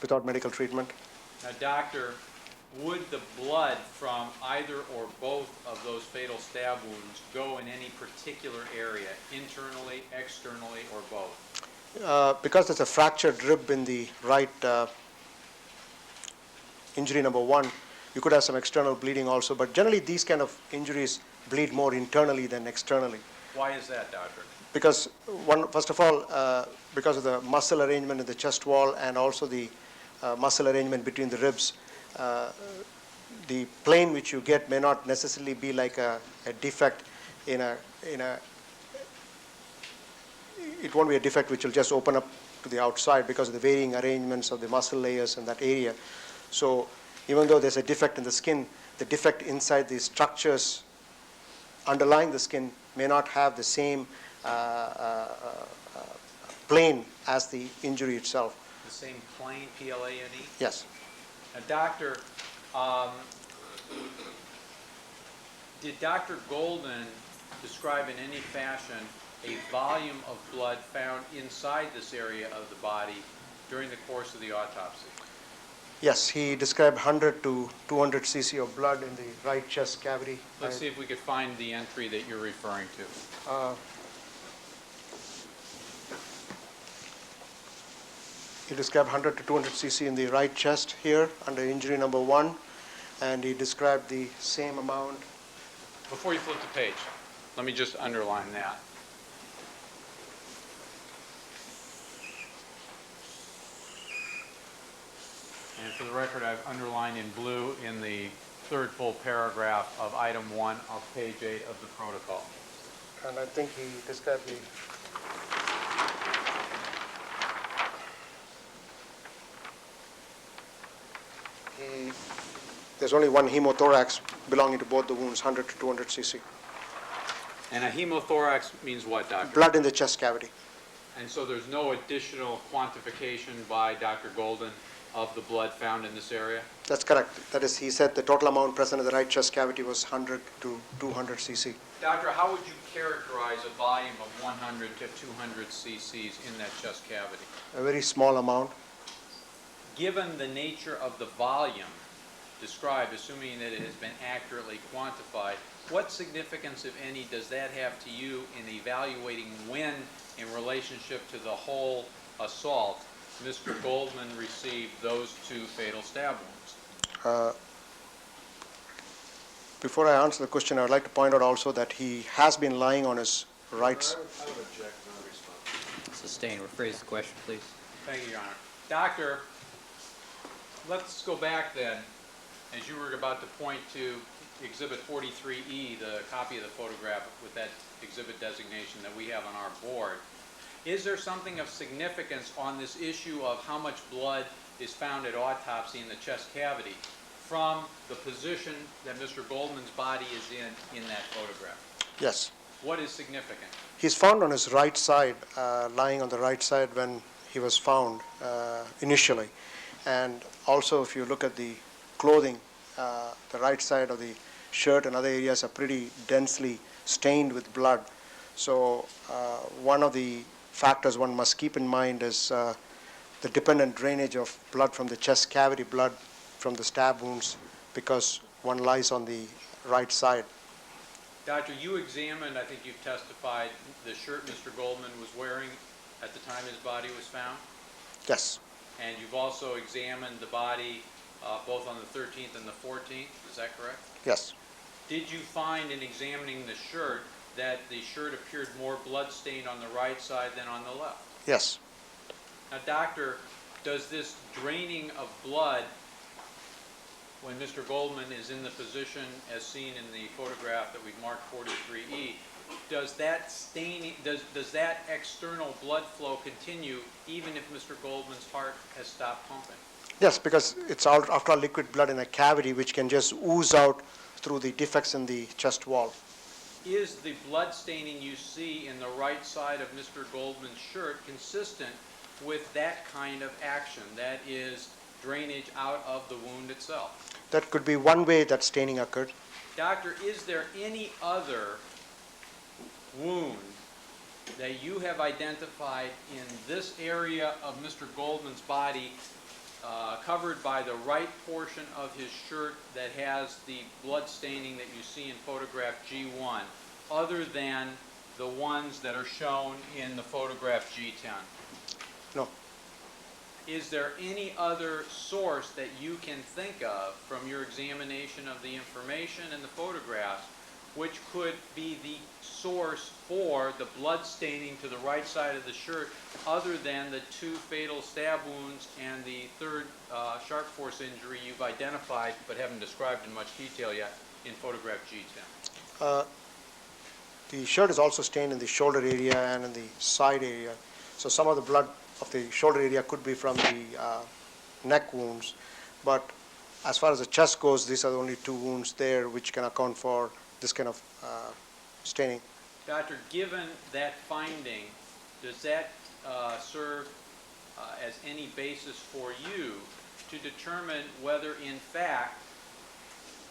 without medical treatment. Now, doctor, would the blood from either or both of those fatal stab wounds go in any particular area, internally, externally, or both? Because there's a fractured rib in the right injury number 1, you could have some external bleeding also, but generally these kind of injuries bleed more internally than externally. Why is that, doctor? Because first of all, because of the muscle arrangement in the chest wall and also the muscle arrangement between the ribs, the plane which you get may not necessarily be like a defect it won't be a defect which will just open up to the outside because of the varying arrangements of the muscle layers in that area. So even though there's a defect in the skin, the defect inside the structures underlying the skin may not have the same plane as the injury itself. The same plane, P-L-A-N-E? Yes. Now, doctor, did Dr. Golden describe in any fashion a volume of blood found inside this area of the body during the course of the autopsy? Yes, he described 100 to 200 cc of blood in the right chest cavity. Let's see if we could find the entry that you're referring to. He described 100 to 200 cc in the right chest here under injury number 1, and he described the same amount. Before you flip the page, let me just underline that. And for the record, I've underlined in blue in the third full paragraph of item 1 of page 8 of the protocol. And I think he described the there's only one hemothorax belonging to both the wounds, 100 to 200 cc. And a hemothorax means what, doctor? Blood in the chest cavity. And so there's no additional quantification by Dr. Golden of the blood found in this area? That's correct. That is, he said the total amount present in the right chest cavity was 100 to 200 cc. Doctor, how would you characterize a volume of 100 to 200 cc's in that chest cavity? A very small amount. Given the nature of the volume described, assuming that it has been accurately quantified, what significance, if any, does that have to you in evaluating when, in relationship to the whole assault, Mr. Goldman received those 2 fatal stab wounds? Before I answer the question, I would like to point out also that he has been lying on his right. I would object to the response. Sustain. Rephrase the question, please. Thank you, Your Honor. Doctor, let's go back then, as you were about to point to Exhibit 43E, the copy of the photograph with that exhibit designation that we have on our board. Is there something of significance on this issue of how much blood is found at autopsy in the chest cavity from the position that Mr. Goldman's body is in that photograph? Yes. What is significant? He's found on his right side, lying on the right side when he was found initially. And also, if you look at the clothing, the right side of the shirt and other areas are pretty densely stained with blood. So one of the factors one must keep in mind is the dependent drainage of blood from the chest cavity, blood from the stab wounds, because one lies on the right side. Doctor, you examined, I think you've testified, the shirt Mr. Goldman was wearing at the time his body was found? Yes. And you've also examined the body both on the 13th and the 14th, is that correct? Yes. Did you find in examining the shirt that the shirt appeared more blood-stained on the right side than on the left? Yes. Now, doctor, does this draining of blood when Mr. Goldman is in the position as seen in the photograph that we've marked 43E, does that staining, does that external blood flow continue even if Mr. Goldman's heart has stopped pumping? Yes, because it's after all liquid blood in a cavity which can just ooze out through the defects in the chest wall. Is the blood staining you see in the right side of Mr. Goldman's shirt consistent with that kind of action, that is, drainage out of the wound itself? That could be one way that staining occurred. Doctor, is there any other wound that you have identified in this area of Mr. Goldman's body covered by the right portion of his shirt that has the blood staining that you see in photograph G1, other than the ones that are shown in the photograph G10? No. Is there any other source that you can think of from your examination of the information and the photographs which could be the source for the blood staining to the right side of the shirt other than the 2 fatal stab wounds and the 3rd sharp force injury you've identified but haven't described in much detail yet in photograph G10? The shirt is also stained in the shoulder area and in the side area. So some of the blood of the shoulder area could be from the neck wounds. But as far as the chest goes, these are the only 2 wounds there which can account for this kind of staining. Doctor, given that finding, does that serve as any basis for you to determine whether in fact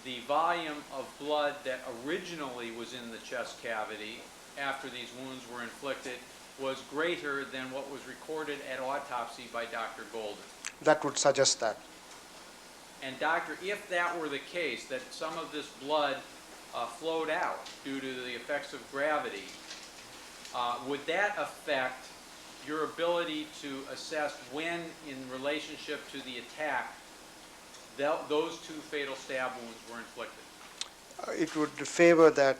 the volume of blood that originally was in the chest cavity after these wounds were inflicted was greater than what was recorded at autopsy by Dr. Golden? That would suggest that. And doctor, if that were the case, that some of this blood flowed out due to the effects of gravity, would that affect your ability to assess when, in relationship to the attack, those 2 fatal stab wounds were inflicted? It would favor that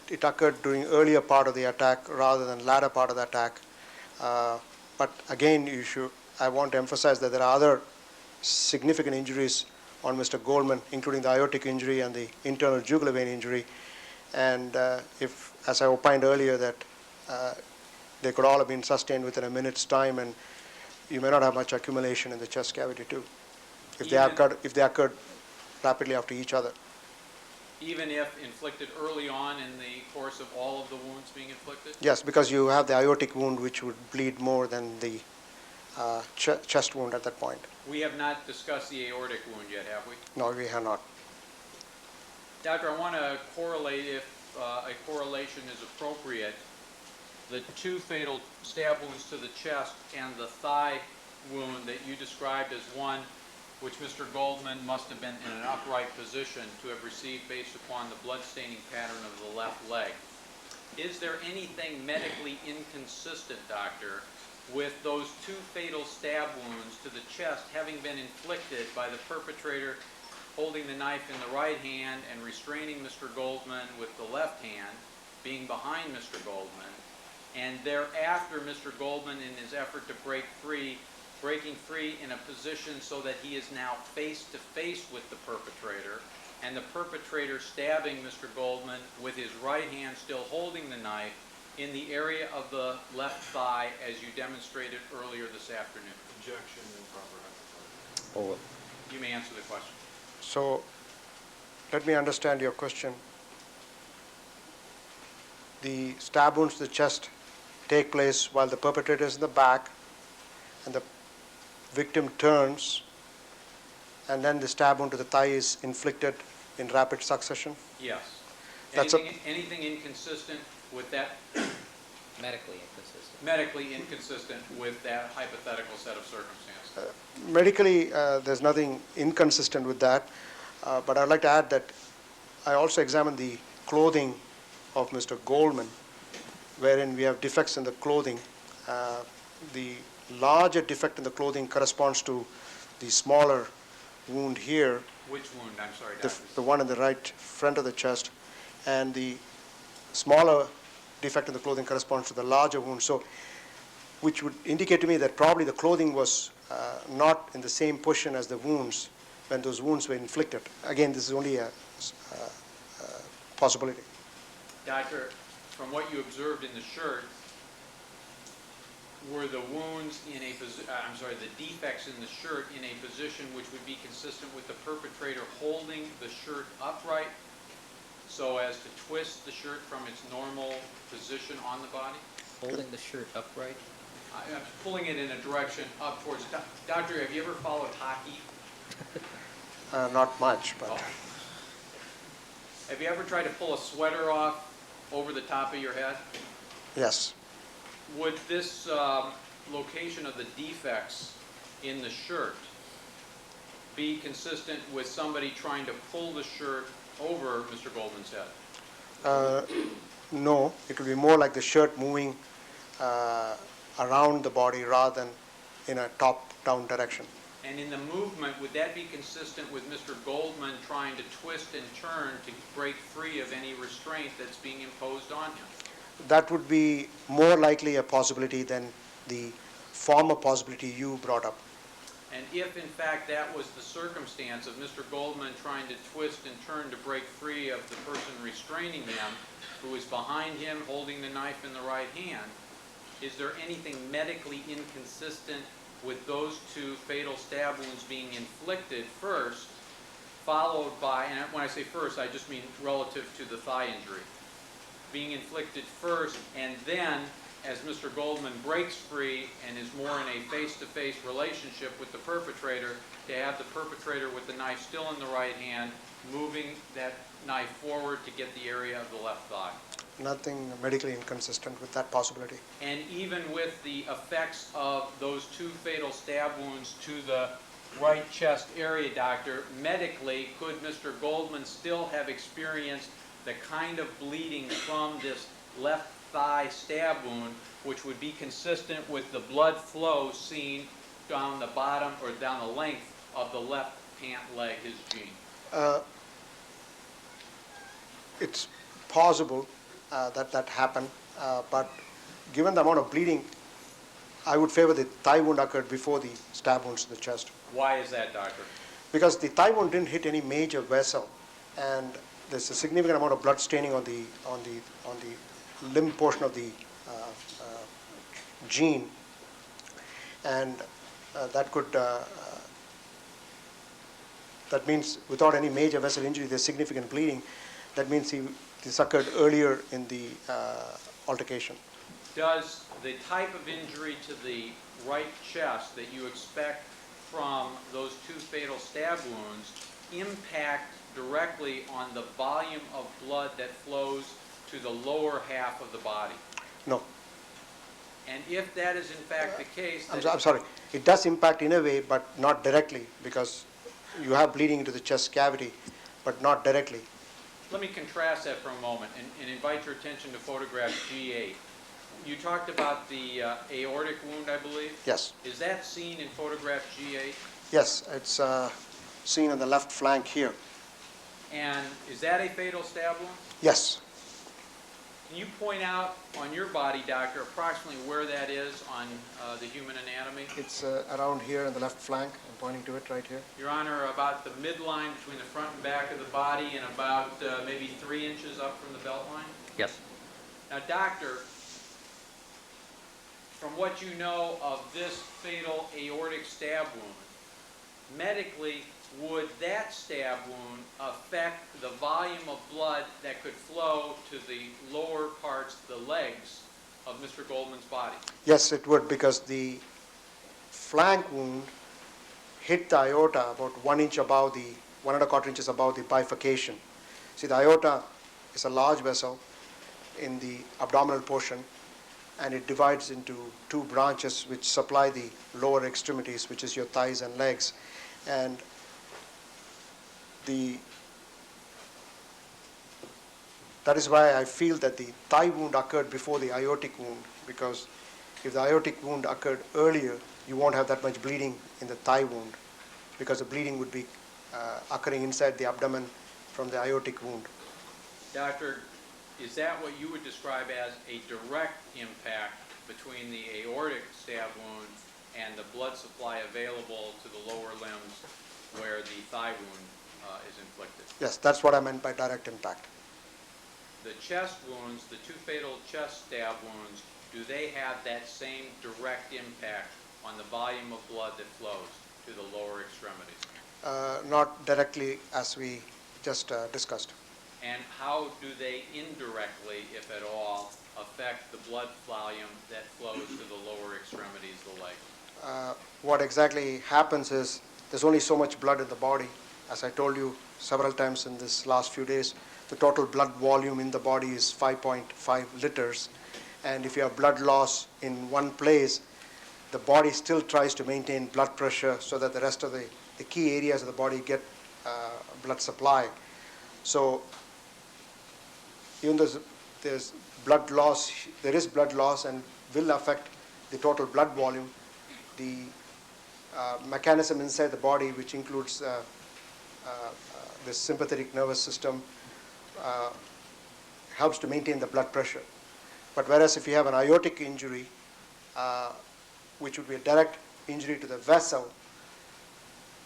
it occurred during earlier part of the attack rather than latter part of the attack. But again, I want to emphasize that there are other significant injuries on Mr. Goldman, including the aortic injury and the internal jugular vein injury. And if, as I opined earlier, that they could all have been sustained within a minute's time, and you may not have much accumulation in the chest cavity too, if they occurred rapidly after each other. Even if inflicted early on in the course of all of the wounds being inflicted? Yes, because you have the aortic wound which would bleed more than the chest wound at that point. We have not discussed the aortic wound yet, have we? No, we have not. Doctor, I want to correlate, if a correlation is appropriate, the 2 fatal stab wounds to the chest and the thigh wound that you described as one which Mr. Goldman must have been in an upright position to have received based upon the blood staining pattern of the left leg. Is there anything medically inconsistent, doctor, with those 2 fatal stab wounds to the chest having been inflicted by the perpetrator holding the knife in the right hand and restraining Mr. Goldman with the left hand, being behind Mr. Goldman, and thereafter Mr. Goldman, in his effort to breaking free in a position so that he is now face to face with the perpetrator, and the perpetrator stabbing Mr. Goldman with his right hand still holding the knife in the area of the left thigh as you demonstrated earlier this afternoon? Injection and proper hypothermia. You may answer the question. So let me understand your question. The stab wounds to the chest take place while the perpetrator is in the back and the victim turns, and then the stab wound to the thigh is inflicted in rapid succession? Yes. That's Anything inconsistent with that? Medically inconsistent. Medically inconsistent with that hypothetical set of circumstances? Medically, there's nothing inconsistent with that, but I'd like to add that I also examined the clothing of Mr. Goldman, wherein we have defects in the clothing. The larger defect in the clothing corresponds to the smaller wound here. Which wound? I'm sorry, doctor. The one in the right front of the chest, and the smaller defect in the clothing corresponds to the larger wound. So, which would indicate to me that probably the clothing was not in the same position as the wounds when those wounds were inflicted. Again, this is only a possibility. Doctor, from what you observed in the shirt, were the wounds in a the defects in the shirt in a position which would be consistent with the perpetrator holding the shirt upright so as to twist the shirt from its normal position on the body? Holding the shirt upright? I'm pulling it in a direction up towards... Doctor, have you ever followed hockey? Not much, but... Oh. Have you ever tried to pull a sweater off over the top of your head? Yes. Would this location of the defects in the shirt be consistent with somebody trying to pull the shirt over Mr. Goldman's head? No, it will be more like the shirt moving around the body rather than in a top-down direction. And in the movement, would that be consistent with Mr. Goldman trying to twist and turn to break free of any restraint that's being imposed on him? That would be more likely a possibility than the former possibility you brought up. And if in fact that was the circumstance of Mr. Goldman trying to twist and turn to break free of the person restraining him, who is behind him holding the knife in the right hand, is there anything medically inconsistent with those two fatal stab wounds being inflicted first, followed by, and when I say first, I just mean relative to the thigh injury, being inflicted first, and then as Mr. Goldman breaks free and is more in a face-to-face relationship with the perpetrator, to have the perpetrator with the knife still in the right hand, moving that knife forward to get the area of the left thigh? Nothing medically inconsistent with that possibility. And even with the effects of those two fatal stab wounds to the right chest area, doctor, medically, could Mr. Goldman still have experienced the kind of bleeding from this left thigh stab wound, which would be consistent with the blood flow seen down the bottom or down the length of the left pant leg, his jean? It's possible that happened, but given the amount of bleeding, I would favor the thigh wound occurred before the stab wounds to the chest. Why is that, doctor? Because the thigh wound didn't hit any major vessel, and there's a significant amount of blood staining on the limb portion of the jean, and that means without any major vessel injury, there's significant bleeding. That means this occurred earlier in the altercation. Does the type of injury to the right chest that you expect from those two fatal stab wounds impact directly on the volume of blood that flows to the lower half of the body? No. And if that is in fact the case... I'm sorry. It does impact in a way, but not directly, because you have bleeding into the chest cavity, but not directly. Let me contrast that for a moment and invite your attention to photograph G8. You talked about the aortic wound, I believe? Yes. Is that seen in photograph G8? Yes, it's seen on the left flank here. And is that a fatal stab wound? Yes. Can you point out on your body, doctor, approximately where that is on the human anatomy? It's around here in the left flank. I'm pointing to it right here. Your Honor, about the midline between the front and back of the body and about maybe 3 inches up from the belt line? Yes. Now, doctor, from what you know of this fatal aortic stab wound, medically, would that stab wound affect the volume of blood that could flow to the lower parts, the legs, of Mr. Goldman's body? Yes, it would, because the flank wound hit the aorta about 1 inch above 1.25 inches above the bifurcation. See, the aorta is a large vessel in the abdominal portion, and it divides into two branches which supply the lower extremities, which is your thighs and legs. And that is why I feel that the thigh wound occurred before the aortic wound, because if the aortic wound occurred earlier, you won't have that much bleeding in the thigh wound, because the bleeding would be occurring inside the abdomen from the aortic wound. Doctor, is that what you would describe as a direct impact between the aortic stab wound and the blood supply available to the lower limbs where the thigh wound is inflicted? Yes, that's what I meant by direct impact. The chest wounds, the two fatal chest stab wounds, do they have that same direct impact on the volume of blood that flows to the lower extremities? Not directly, as we just discussed. And how do they indirectly, if at all, affect the blood volume that flows to the lower extremities, the leg? What exactly happens is there's only so much blood in the body. As I told you several times in this last few days, the total blood volume in the body is 5.5 liters. And if you have blood loss in one place, the body still tries to maintain blood pressure so that the rest of the key areas of the body get blood supply. So even though there's blood loss, there is blood loss and will affect the total blood volume, the mechanism inside the body, which includes the sympathetic nervous system, helps to maintain the blood pressure. But whereas if you have an aortic injury, which would be a direct injury to the vessel,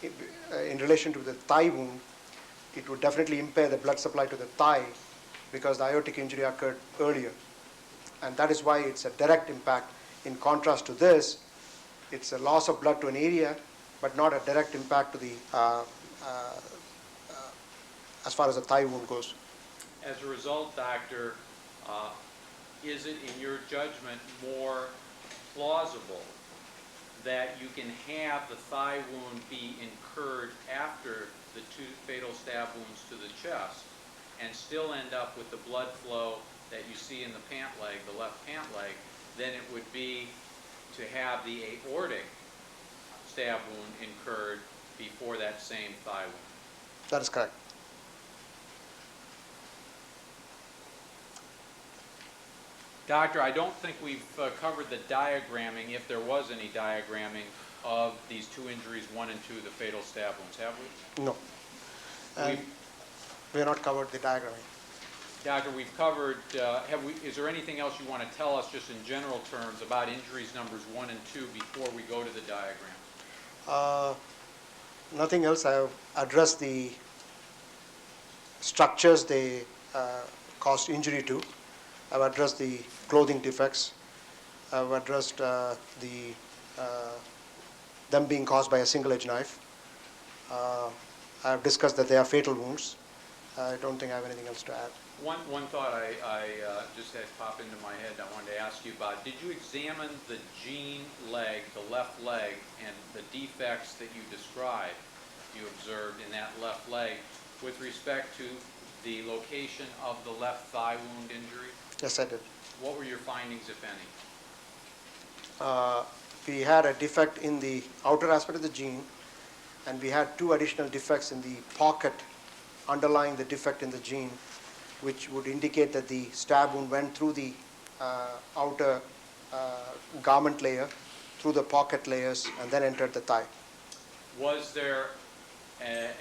in relation to the thigh wound, it would definitely impair the blood supply to the thigh because the aortic injury occurred earlier. And that is why it's a direct impact. In contrast to this, it's a loss of blood to an area, but not a direct impact to the, as far as the thigh wound goes. As a result, doctor, is it in your judgment more plausible that you can have the thigh wound be incurred after the 2 fatal stab wounds to the chest and still end up with the blood flow that you see in the pant leg, the left pant leg, than it would be to have the aortic stab wound incurred before that same thigh wound? That is correct. Doctor, I don't think we've covered the diagramming, if there was any diagramming, of these 2 injuries, 1 and 2, the fatal stab wounds, have we? No. And we have not covered the diagramming. Doctor, we've covered, is there anything else you want to tell us just in general terms about injuries numbers 1 and 2 before we go to the diagram? Nothing else. I have addressed the structures they caused injury to. I've addressed the clothing defects. I've addressed them being caused by a single-edge knife. I've discussed that they are fatal wounds. I don't think I have anything else to add. One thought I just had pop into my head I wanted to ask you about. Did you examine the Jean leg, the left leg, and the defects that you described, you observed in that left leg with respect to the location of the left thigh wound injury? Yes, I did. What were your findings, if any? We had a defect in the outer aspect of the gene, and we had 2 additional defects in the pocket underlying the defect in the gene, which would indicate that the stab wound went through the outer garment layer, through the pocket layers, and then entered the thigh. Was there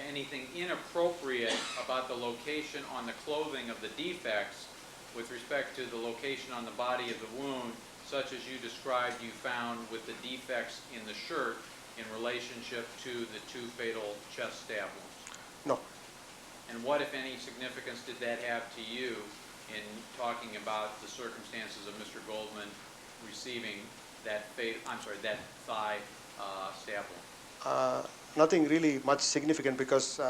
anything inappropriate about the location on the clothing of the defects with respect to the location on the body of the wound, such as you described you found with the defects in the shirt in relationship to the 2 fatal chest stab wounds? No. And what, if any, significance did that have to you in talking about the circumstances of Mr. Goldman receiving that that thigh stab wound? Nothing really much significant because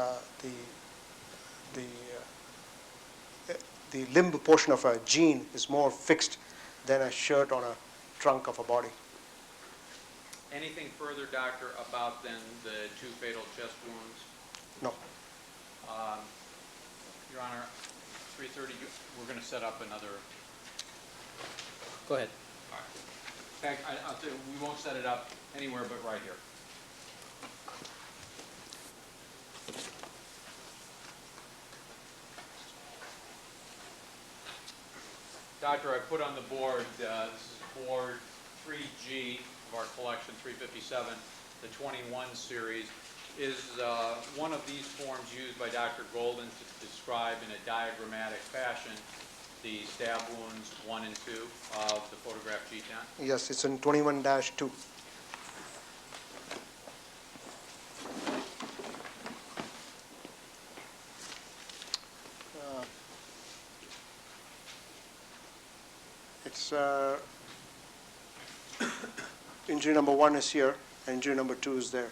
the limb portion of a jean is more fixed than a shirt on a trunk of a body. Anything further, doctor, about then the 2 fatal chest wounds? No. Your Honor, 3:30, we're going to set up another. Go ahead. All right. In fact, I'll tell you, we won't set it up anywhere but right here. Doctor, I put on the board, this is board 3G of our collection, 357, the 21 series. Is one of these forms used by Dr. Golden to describe in a diagrammatic fashion the stab wounds 1 and 2 of the photograph G10? Yes, it's in 21-2. It's injury number 1 is here, and injury number 2 is there.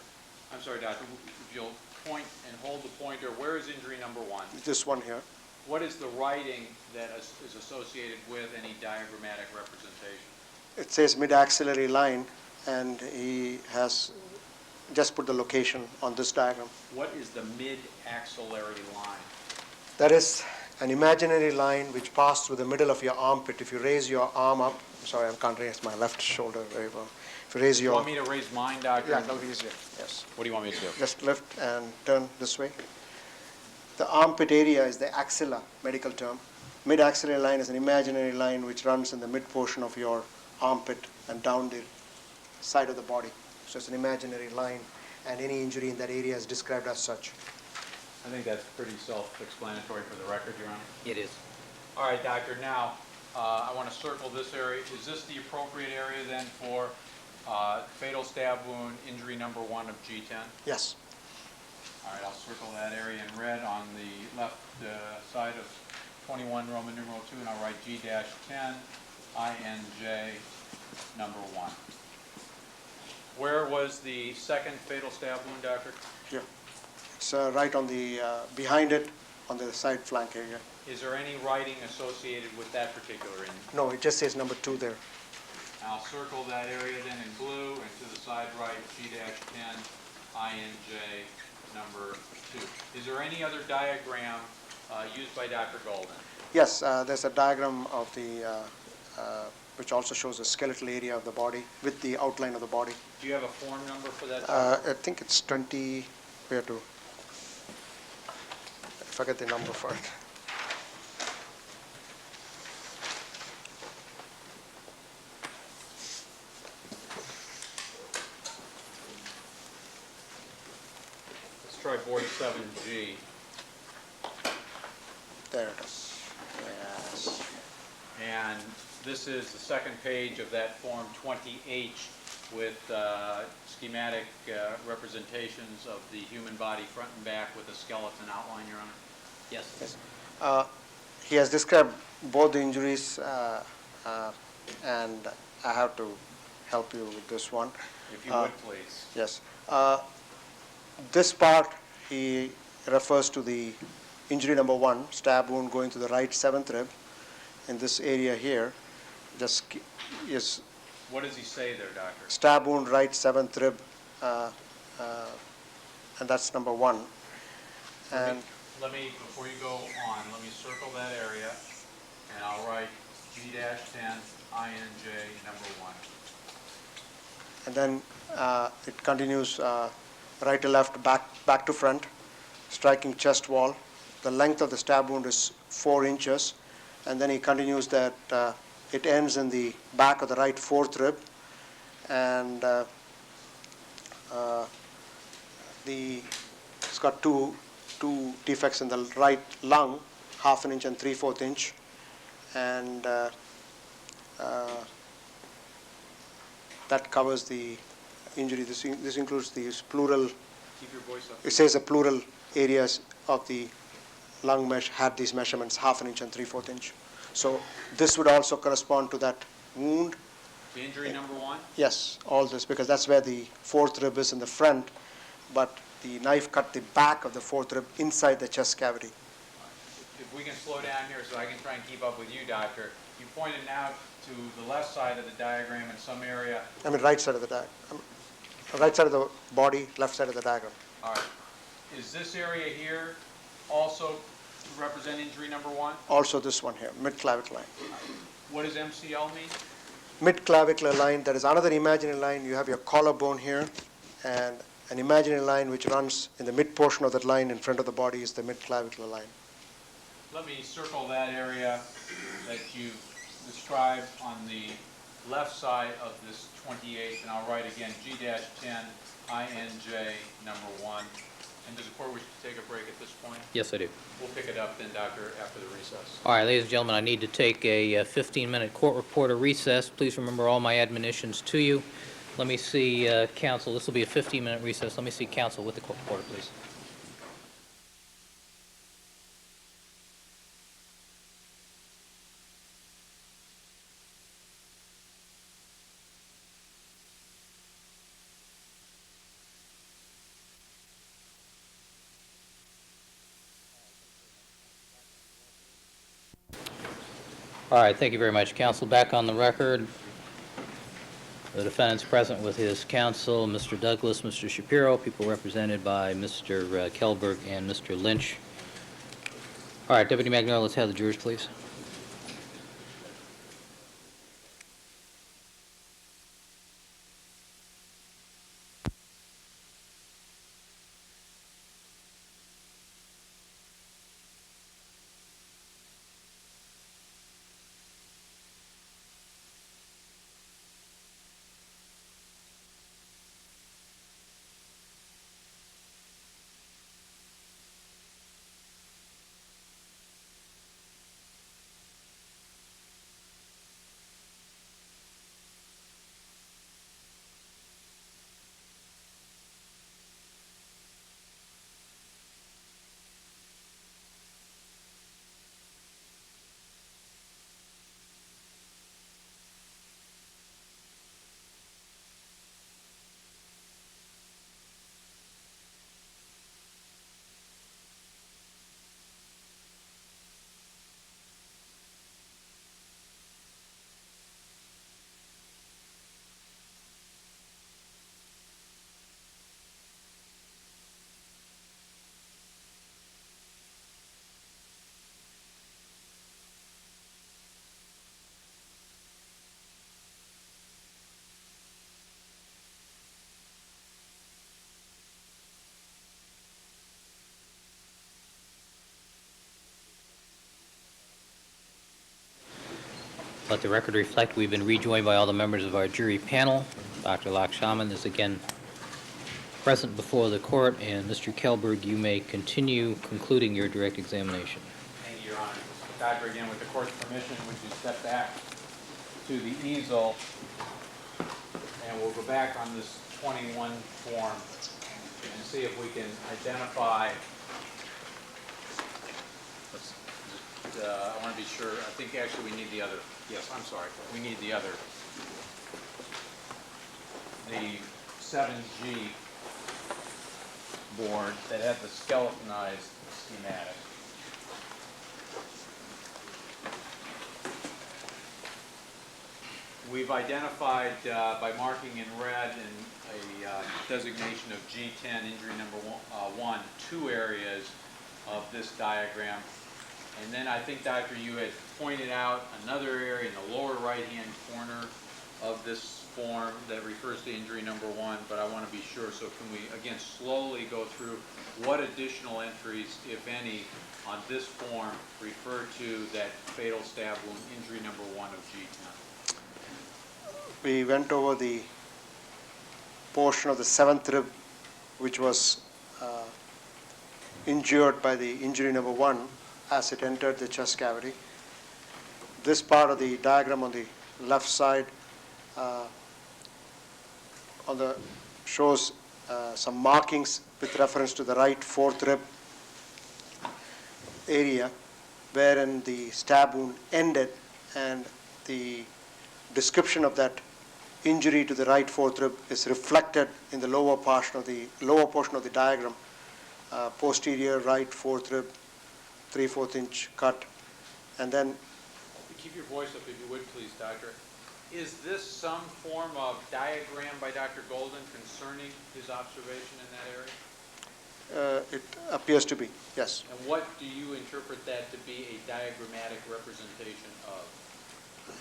I'm sorry, doctor, if you'll point and hold the pointer, where is injury number 1? This one here. What is the writing that is associated with any diagrammatic representation? It says mid-axillary line, and he has just put the location on this diagram. What is the mid-axillary line? That is an imaginary line which passed through the middle of your armpit. If you raise your arm up, I'm sorry, I can't raise my left shoulder very well. If you raise You your... want me to raise mine, doctor? Yeah, that'll be easier, yes. What do you want me to do? Just lift and turn this way. The armpit area is the axilla, medical term. Mid-axillary line is an imaginary line which runs in the mid-portion of your armpit and down the side of the body. So it's an imaginary line, and any injury in that area is described as such. I think that's pretty self-explanatory for the record, Your Honor. It is. All right, doctor, now, I want to circle this area. Is this the appropriate area then for fatal stab wound, injury number 1 of G10? Yes. All right, I'll circle that area in red on the left side of 21 Roman numeral 2, and I'll write G-10 INJ number 1. Where was the second fatal stab wound, doctor? Here. It's right on the, behind it, on the side flank area. Is there any writing associated with that particular injury? No, it just says number 2 there. I'll circle that area then in blue, and to the side right, G-10 INJ number 2. Is there any other diagram used by Dr. Golden? Yes, there's a diagram of the, which also shows the skeletal area of the body with the outline of the body. Do you have a form number for that? I think it's 20, where to? I forget the number for it. Let's try board 7G. There it is. Yes. And this is the second page of that Form 20H with schematic representations of the human body front and back with a skeleton outline, Your Honor. Yes. Yes. He has described both the injuries, and I have to help you with this one. If you would, please. Yes. This part, he refers to the injury number 1, stab wound going to the right 7th rib. In this area here, just is What does he say there, doctor? stab wound right 7th rib, and that's number 1. And Let me, before you go on, let me circle that area, and I'll write G-10 INJ number 1. and then it continues right to left, back to front, striking chest wall. The length of the stab wound is 4 inches, and then he continues that it ends in the back of the right 4th rib, and it's got two defects in the right lung, 1/2 inch and 3/4 inch, and that covers the injury. This includes these pleural. Keep your voice up. It says the pleural areas of the lung mesh had these measurements, 1/2 inch and 3/4 inch. So this would also correspond to that wound. The injury number 1? Yes, all this, because that's where the 4th rib is in the front, but the knife cut the back of the 4th rib inside the chest cavity. If we can slow down here so I can try and keep up with you, doctor. You pointed now to the left side of the diagram in some area. I mean, right side of the diagram. Right side of the body, left side of the diagram. All right. Is this area here also represent injury number 1? Also this one here, mid-clavicular line. What does MCL mean? Mid-clavicular line, there is another imaginary line. You have your collarbone here, and an imaginary line which runs in the mid-portion of that line in front of the body is the mid-clavicular line. Let me circle that area that you described on the left side of this 28th, and I'll write again G-10 INJ number 1. And does the court wish to take a break at this point? Yes, I do. We'll pick it up then, doctor, after the recess. All right, ladies and gentlemen, I need to take a 15-minute court reporter recess. Please remember all my admonitions to you. Let me see counsel. This will be a 15-minute recess. Let me see counsel with the court reporter, please. All right, thank you very much, counsel. Back on the record. The defendant's present with his counsel, Mr. Douglas, Mr. Shapiro, people represented by Mr. Kelberg and Mr. Lynch. All right, Deputy Magnolia, let's have the jurors, please. Let the record reflect we've been rejoined by all the members of our jury panel. Dr. Lakshmanan is again present before the court, and Mr. Kelberg, you may continue concluding your direct examination. Thank you, Your Honor. Doctor, again, with the court's permission, would you step back to the easel, and we'll go back on this 21 form and see if we can identify. I want to be sure. I think actually we need the other. Yes, I'm sorry. We need the other. The 7G board that had the skeletonized schematic. We've identified by marking in red and a designation of G10, injury number 1, 2 areas of this diagram. And then I think, Doctor, you had pointed out another area in the lower right-hand corner of this form that refers to injury number 1, but I want to be sure. So can we, again, slowly go through what additional entries, if any, on this form refer to that fatal stab wound, injury number 1 of G10? We went over the portion of the 7th rib which was injured by the injury number 1 as it entered the chest cavity. This part of the diagram on the left side shows some markings with reference to the right 4th rib area wherein the stab wound ended, and the description of that injury to the right 4th rib is reflected in the lower portion of the diagram. Posterior right 4th rib, 3/4 inch cut, and then. Keep your voice up if you would, please, Doctor. Is this some form of diagram by Dr. Golden concerning his observation in that area? It appears to be, yes. And what do you interpret that to be a diagrammatic representation of?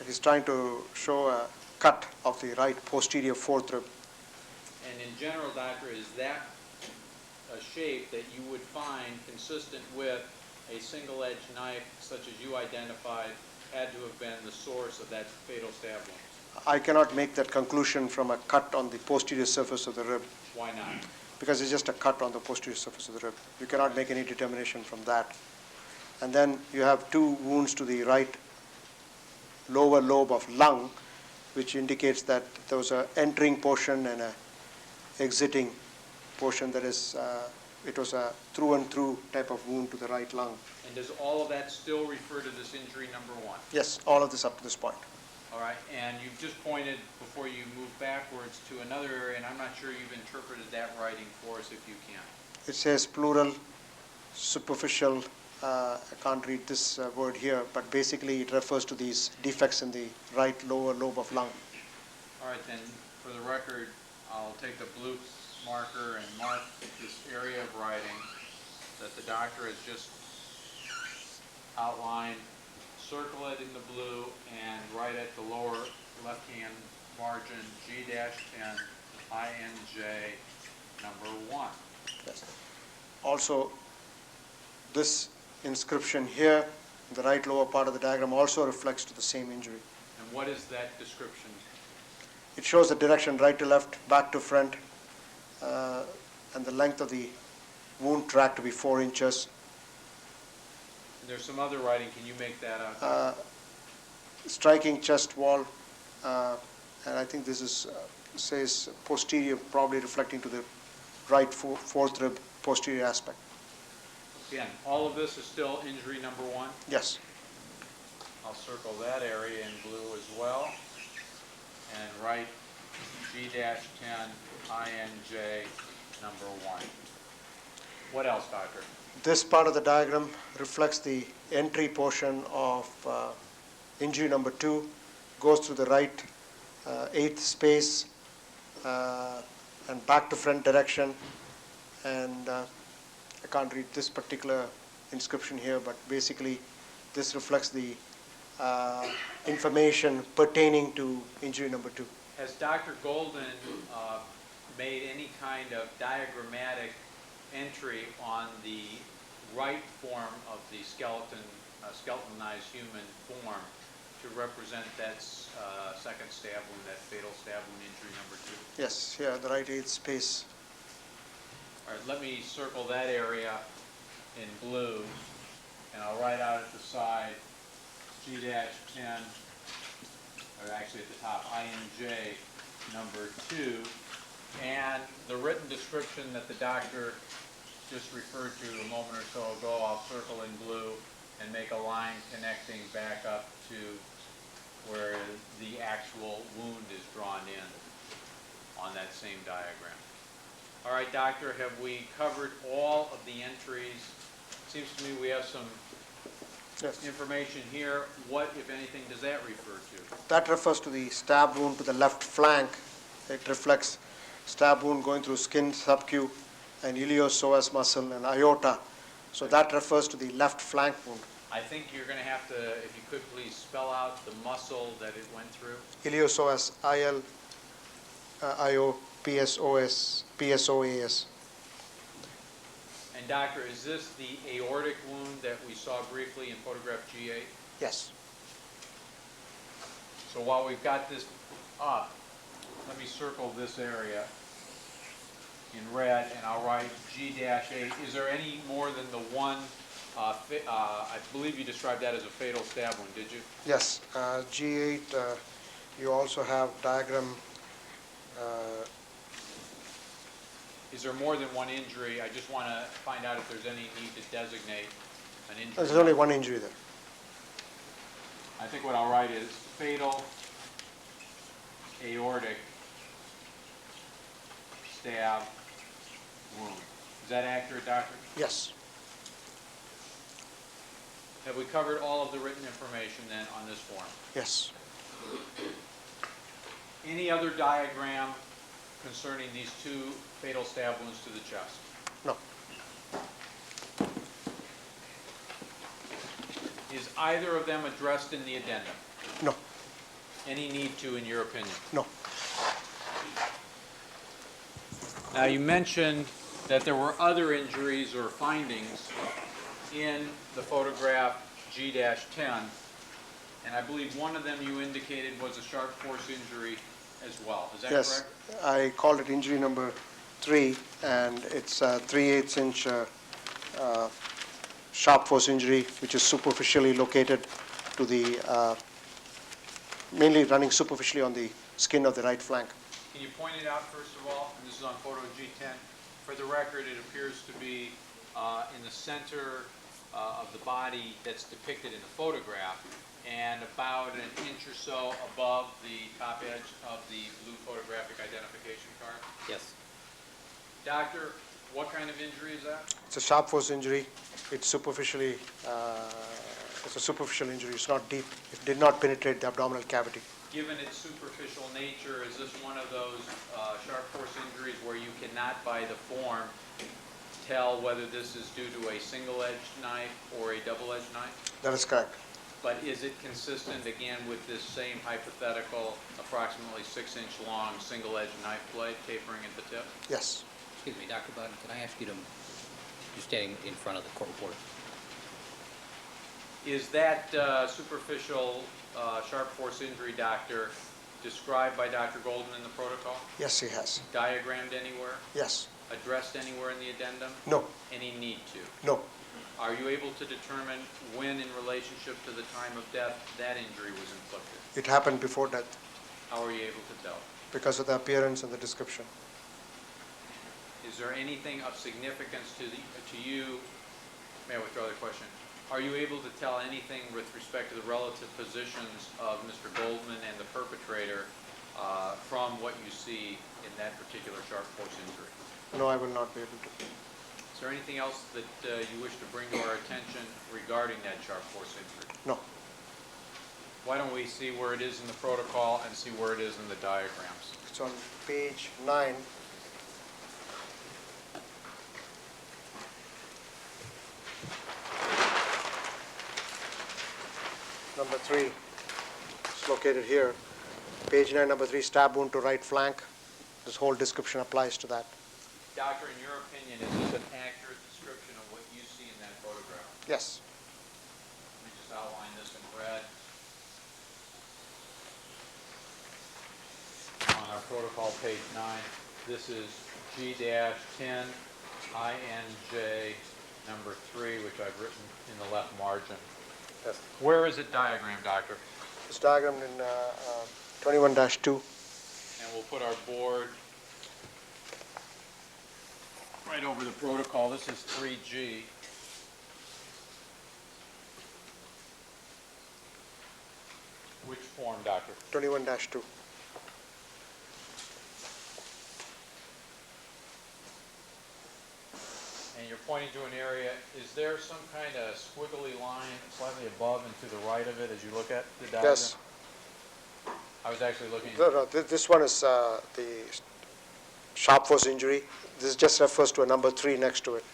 It is trying to show a cut of the right posterior 4th rib. And in general, Doctor, is that a shape that you would find consistent with a single-edged knife, such as you identified, had to have been the source of that fatal stab wound? I cannot make that conclusion from a cut on the posterior surface of the rib. Why not? Because it's just a cut on the posterior surface of the rib. You cannot make any determination from that. And then you have 2 wounds to the right lower lobe of lung, which indicates that there was an entering portion and an exiting portion. That is, it was a through and through type of wound to the right lung. And does all of that still refer to this injury number 1? Yes, all of this up to this point. All right, and you've just pointed, before you move backwards, to another area, and I'm not sure you've interpreted that writing for us, if you can. It says plural, superficial. I can't read this word here, but basically it refers to these defects in the right lower lobe of lung. All right, then, for the record, I'll take the blue marker and mark this area of writing that the doctor has just outlined. Circle it in the blue and write at the lower left-hand margin G-10 INJ number 1. Yes. Also, this inscription here in the right lower part of the diagram also reflects to the same injury. And what is that description? It shows the direction right to left, back to front, and the length of the wound track to be 4 inches. And there's some other writing. Can you make that out? Striking chest wall, and I think this is says posterior, probably reflecting to the right 4th rib posterior aspect. Again, all of this is still injury number 1? Yes. I'll circle that area in blue as well and write G-10 INJ number 1. What else, Doctor? This part of the diagram reflects the entry portion of injury number 2, goes through the right 8th space and back to front direction, and I can't read this particular inscription here, but basically this reflects the information pertaining to injury number 2. Has Dr. Golden made any kind of diagrammatic entry on the right form of the skeletonized human form to represent that second stab wound, that fatal stab wound injury number 2? Yes, here, the right eighth space. All right, let me circle that area in blue, and I'll write out at the side G-10, or actually at the top, INJ number 2, and the written description that the doctor just referred to a moment or so ago, I'll circle in blue and make a line connecting back up to where the actual wound is drawn in on that same diagram. All right, doctor, have we covered all of the entries? Seems to me we have some Yes. information here. What, if anything, does that refer to? That refers to the stab wound to the left flank. It reflects stab wound going through skin, subcu, and iliopsoas muscle and aorta. So that refers to the left flank wound. I think you're going to have to, if you could please spell out the muscle that it went through. Iliopsoas, PSOAS. And doctor, is this the aortic wound that we saw briefly in photograph G8? Yes. So while we've got this up, let me circle this area in red, and I'll write G-8. Is there any more than the one, I believe you described that as a fatal stab wound, did you? Yes. G8, you also have diagram. Is there more than one injury? I just want to find out if there's any need to designate an injury. There's only one injury there. I think what I'll write is fatal aortic stab wound. Is that accurate, doctor? Yes. Have we covered all of the written information then on this form? Yes. Any other diagram concerning these 2 fatal stab wounds to the chest? No. Is either of them addressed in the addendum? No. Any need to, in your opinion? No. Now, you mentioned that there were other injuries or findings in the photograph G-10, and I believe one of them you indicated was a sharp force injury as well. Is that Yes. correct? I called it injury number 3, and it's a 3/8 inch sharp force injury, which is superficially located to the, mainly running superficially on the skin of the right flank. Can you point it out first of all? And this is on photo G10. For the record, it appears to be in the center of the body that's depicted in the photograph, and about an inch or so above the top edge of the blue photographic identification card. Yes. Doctor, what kind of injury is that? It's a sharp force injury. It's superficially, it's a superficial injury. It's not deep. It did not penetrate the abdominal cavity. Given its superficial nature, is this one of those sharp force injuries where you cannot, by the form, tell whether this is due to a single-edged knife or a double-edged knife? That is correct. But is it consistent, again, with this same hypothetical, approximately 6-inch long, single-edged knife blade tapering at the tip? Yes. Excuse me, Dr. Budden, can I ask you to, you're standing in front of the court reporter. Is that superficial sharp force injury, doctor, described by Dr. Golden in the protocol? Yes, he has. Diagrammed anywhere? Yes. Addressed anywhere in the addendum? No. Any need to? No. Are you able to determine when, in relationship to the time of death, that injury was inflicted? It happened before death How are you able to tell? because of the appearance and the description. Is there anything of significance to you? May I withdraw the question? Are you able to tell anything with respect to the relative positions of Mr. Goldman and the perpetrator from what you see in that particular sharp force injury? No, I will not be able to. Is there anything else that you wish to bring to our attention regarding that sharp force injury? No. Why don't we see where it is in the protocol and see where it is in the diagrams? It's on page 9. Number 3. It's located here. Page 9, number 3, stab wound to right flank. This whole description applies to that. Doctor, in your opinion, is this an accurate description of what you see in that photograph? Yes. Let me just outline this in red. on our protocol, page 9. This is G-10 INJ number 3, which I've written in the left margin. Yes. Where is it diagrammed, Doctor? It's diagrammed in 21-2. And we'll put our board right over the protocol. This is 3G. Which form, Doctor? 21-2. And you're pointing to an area, is there some kind of squiggly line slightly above and to the right of it as you look at the diagram? Yes. I was actually looking. No, this one is the sharp force injury. This just refers to a number 3 next to it.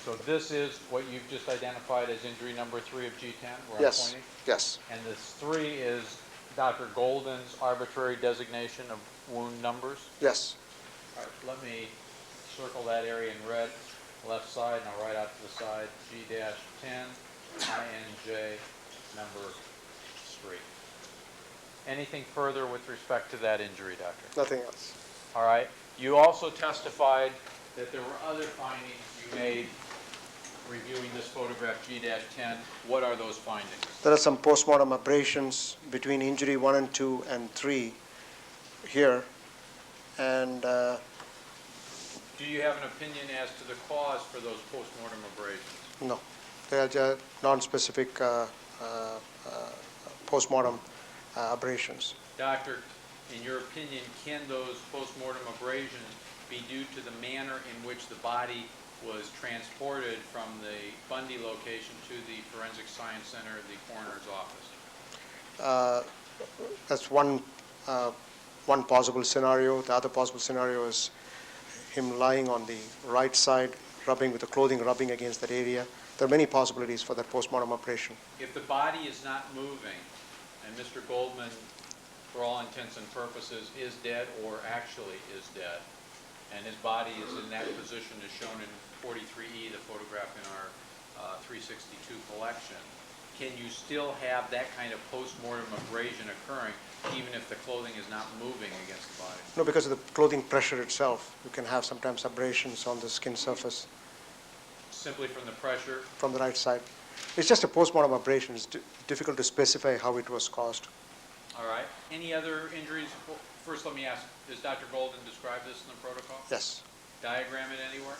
So this is what you've just identified as injury number 3 of G10, where Yes. I'm pointing? Yes. And this 3 is Dr. Golden's arbitrary designation of wound numbers? Yes. All right, let me circle that area in red, left side, and I'll write out to the side, G-10, INJ, number 3. Anything further with respect to that injury, Doctor? Nothing else. All right. You also testified that there were other findings you made reviewing this photograph, G-10. What are those findings? There are some postmortem abrasions between injury 1 and 2 and 3 here. And Do you have an opinion as to the cause for those postmortem abrasions? no, they are just non-specific postmortem abrasions. Doctor, in your opinion, can those postmortem abrasions be due to the manner in which the body was transported from the Bundy location to the Forensic Science Center of the coroner's office? That's one possible scenario. The other possible scenario is him lying on the right side, rubbing with the clothing, rubbing against that area. There are many possibilities for that postmortem operation. If the body is not moving, and Mr. Goldman, for all intents and purposes, is dead or actually is dead, and his body is in that position as shown in 43E, the photograph in our 362 collection, can you still have that kind of postmortem abrasion occurring even if the clothing is not moving against the body? No, because of the clothing pressure itself, you can have sometimes abrasions on the skin surface Simply from the pressure? from the right side. It's just a postmortem abrasion. It's difficult to specify how it was caused. All right. Any other injuries? Well, first, let me ask, does Dr. Golden describe this in the protocol? Yes. Diagram it anywhere?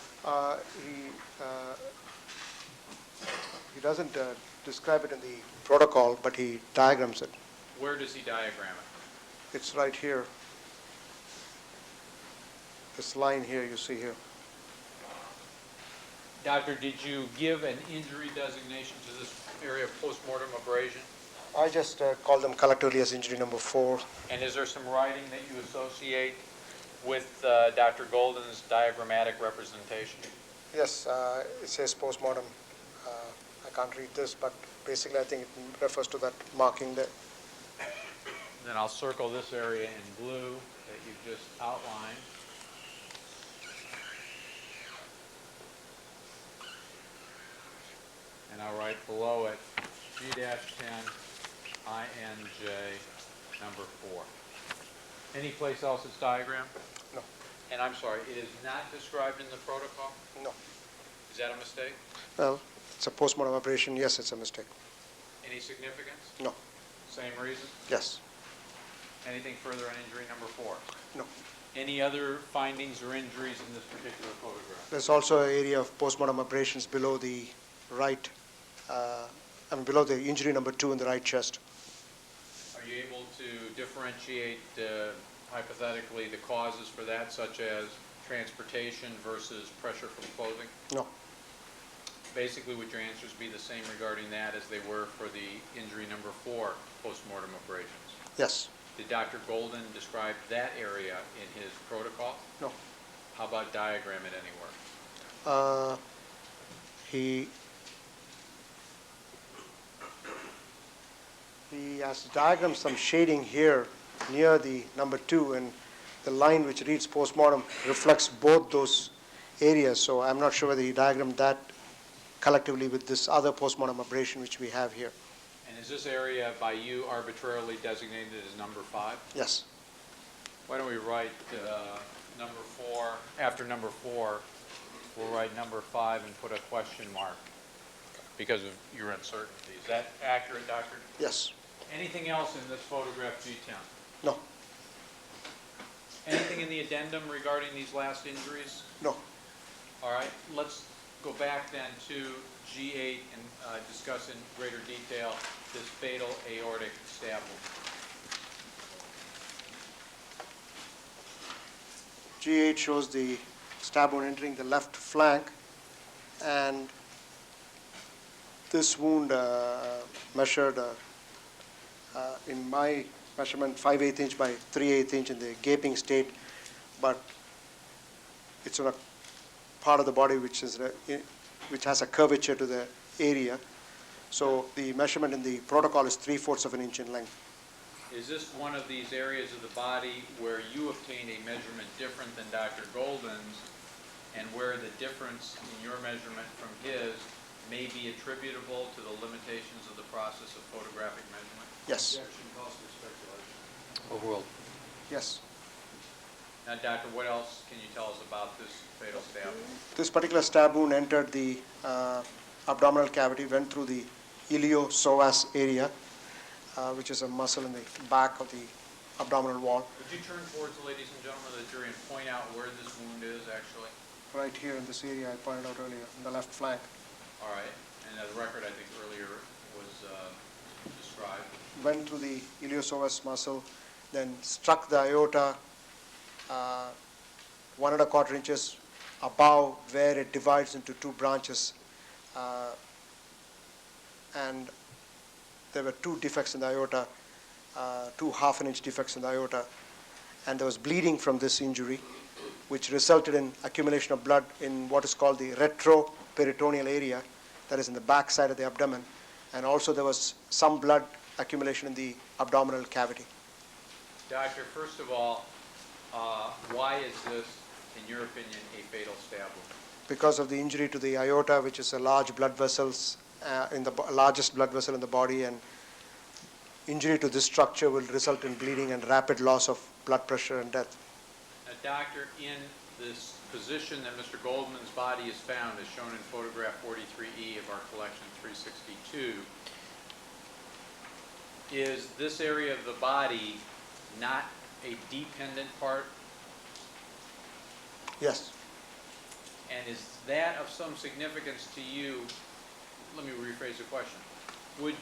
He doesn't describe it in the protocol, but he diagrams it. Where does he diagram it? It's right here. This line here you see here. Doctor, did you give an injury designation to this area of postmortem abrasion? I just call them collectively as injury number 4. And is there some writing that you associate with Dr. Golden's diagrammatic representation? Yes, it says postmortem. I can't read this, but basically I think it refers to that marking there. Then I'll circle this area in blue that you've just outlined. And I'll write below it G-10 INJ number 4. Any place else it's diagrammed? No. And I'm sorry, it is not described in the protocol? No. Is that a mistake? Well, it's a postmortem operation. Yes, it's a mistake. Any significance? No. Same reason? Yes. Anything further on injury number 4? No. Any other findings or injuries in this particular photograph? There's also an area of postmortem abrasions below the right, below the injury number 2 in the right chest. Are you able to differentiate, hypothetically, the causes for that, such as transportation versus pressure from clothing? No. Basically, would your answers be the same regarding that as they were for the injury number 4 postmortem abrasions? Yes. Did Dr. Golden describe that area in his protocol? No. How about diagram it anywhere? He has diagrammed some shading here near the number 2, and the line which reads postmortem reflects both those areas. So I'm not sure whether he diagrammed that collectively with this other postmortem abrasion which we have here. And is this area by you arbitrarily designated as number 5? Yes. Why don't we write number 4, after number 4, we'll write number 5 and put a question mark because of your uncertainty. Is that accurate, Doctor? Yes. Anything else in this photograph, G10? No. Anything in the addendum regarding these last injuries? No. All right, let's go back then to G8 and discuss in greater detail this fatal aortic stab wound. G8 shows the stab wound entering the left flank, and this wound measured, in my measurement, 5/8 inch by 3/8 inch in the gaping state, but it's on a part of the body which has a curvature to the area. So the measurement in the protocol is 3/4 of an inch in length. Is this one of these areas of the body where you obtained a measurement different than Dr. Golden's, and where the difference in your measurement from his may be attributable to the limitations of the process of photographic measurement? Yes. Objection, cost or speculation. Overruled. Yes. Now, Doctor, what else can you tell us about this fatal stab wound? This particular stab wound entered the abdominal cavity, went through the iliopsoas area, which is a muscle in the back of the abdominal wall. Would you turn towards the ladies and gentlemen of the jury and point out where this wound is actually? Right here in this area I pointed out earlier, in the left flank. All right, and the record I think earlier was described. Went through the iliopsoas muscle, then struck the aorta 1¼ inches above where it divides into two branches, and there were two defects in the aorta, 2 1/2-inch defects in the aorta, and there was bleeding from this injury, which resulted in accumulation of blood in what is called the retroperitoneal area, that is in the back side of the abdomen, and also there was some blood accumulation in the abdominal cavity. Doctor, first of all, why is this, in your opinion, a fatal stab wound? Because of the injury to the aorta, which is a large blood vessels, largest blood vessel in the body, and injury to this structure will result in bleeding and rapid loss of blood pressure and death. Now, Doctor, in this position that Mr. Goldman's body is found, as shown in photograph 43E of our collection 362, is this area of the body not a dependent part? Yes. And is that of some significance to you? Let me rephrase the question. Where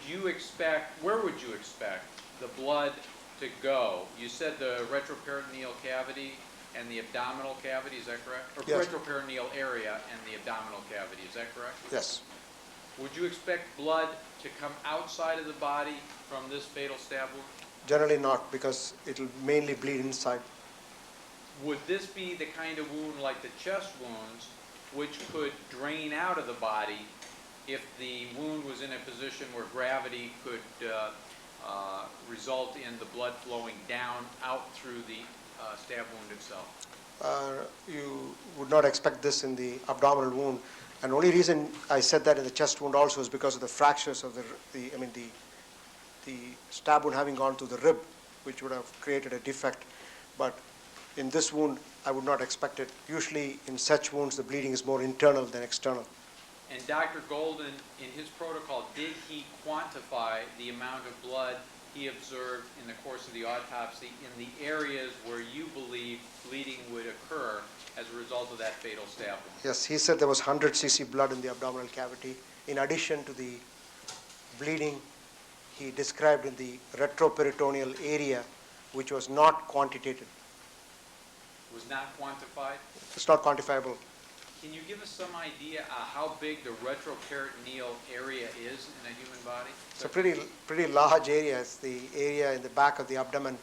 would you expect the blood to go? You said the retroperitoneal cavity and the abdominal cavity, is that correct? Or Yes. retroperitoneal area and the abdominal cavity, is that correct? Yes. Would you expect blood to come outside of the body from this fatal stab wound? Generally not, because it will mainly bleed inside. Would this be the kind of wound like the chest wounds, which could drain out of the body if the wound was in a position where gravity could result in the blood flowing down out through the stab wound itself? You would not expect this in the abdominal wound. And the only reason I said that in the chest wound also is because of the fractures of the stab wound having gone to the rib, which would have created a defect. But in this wound, I would not expect it. Usually in such wounds, the bleeding is more internal than external. And Dr. Golden, in his protocol, did he quantify the amount of blood he observed in the course of the autopsy in the areas where you believe bleeding would occur as a result of that fatal stab wound? Yes, he said there was 100 cc blood in the abdominal cavity. In addition to the bleeding he described in the retroperitoneal area, which was not quantitated. Was not quantified? It's not quantifiable. Can you give us some idea how big the retroperitoneal area is in a human body? It's a pretty large area. It's the area in the back of the abdomen.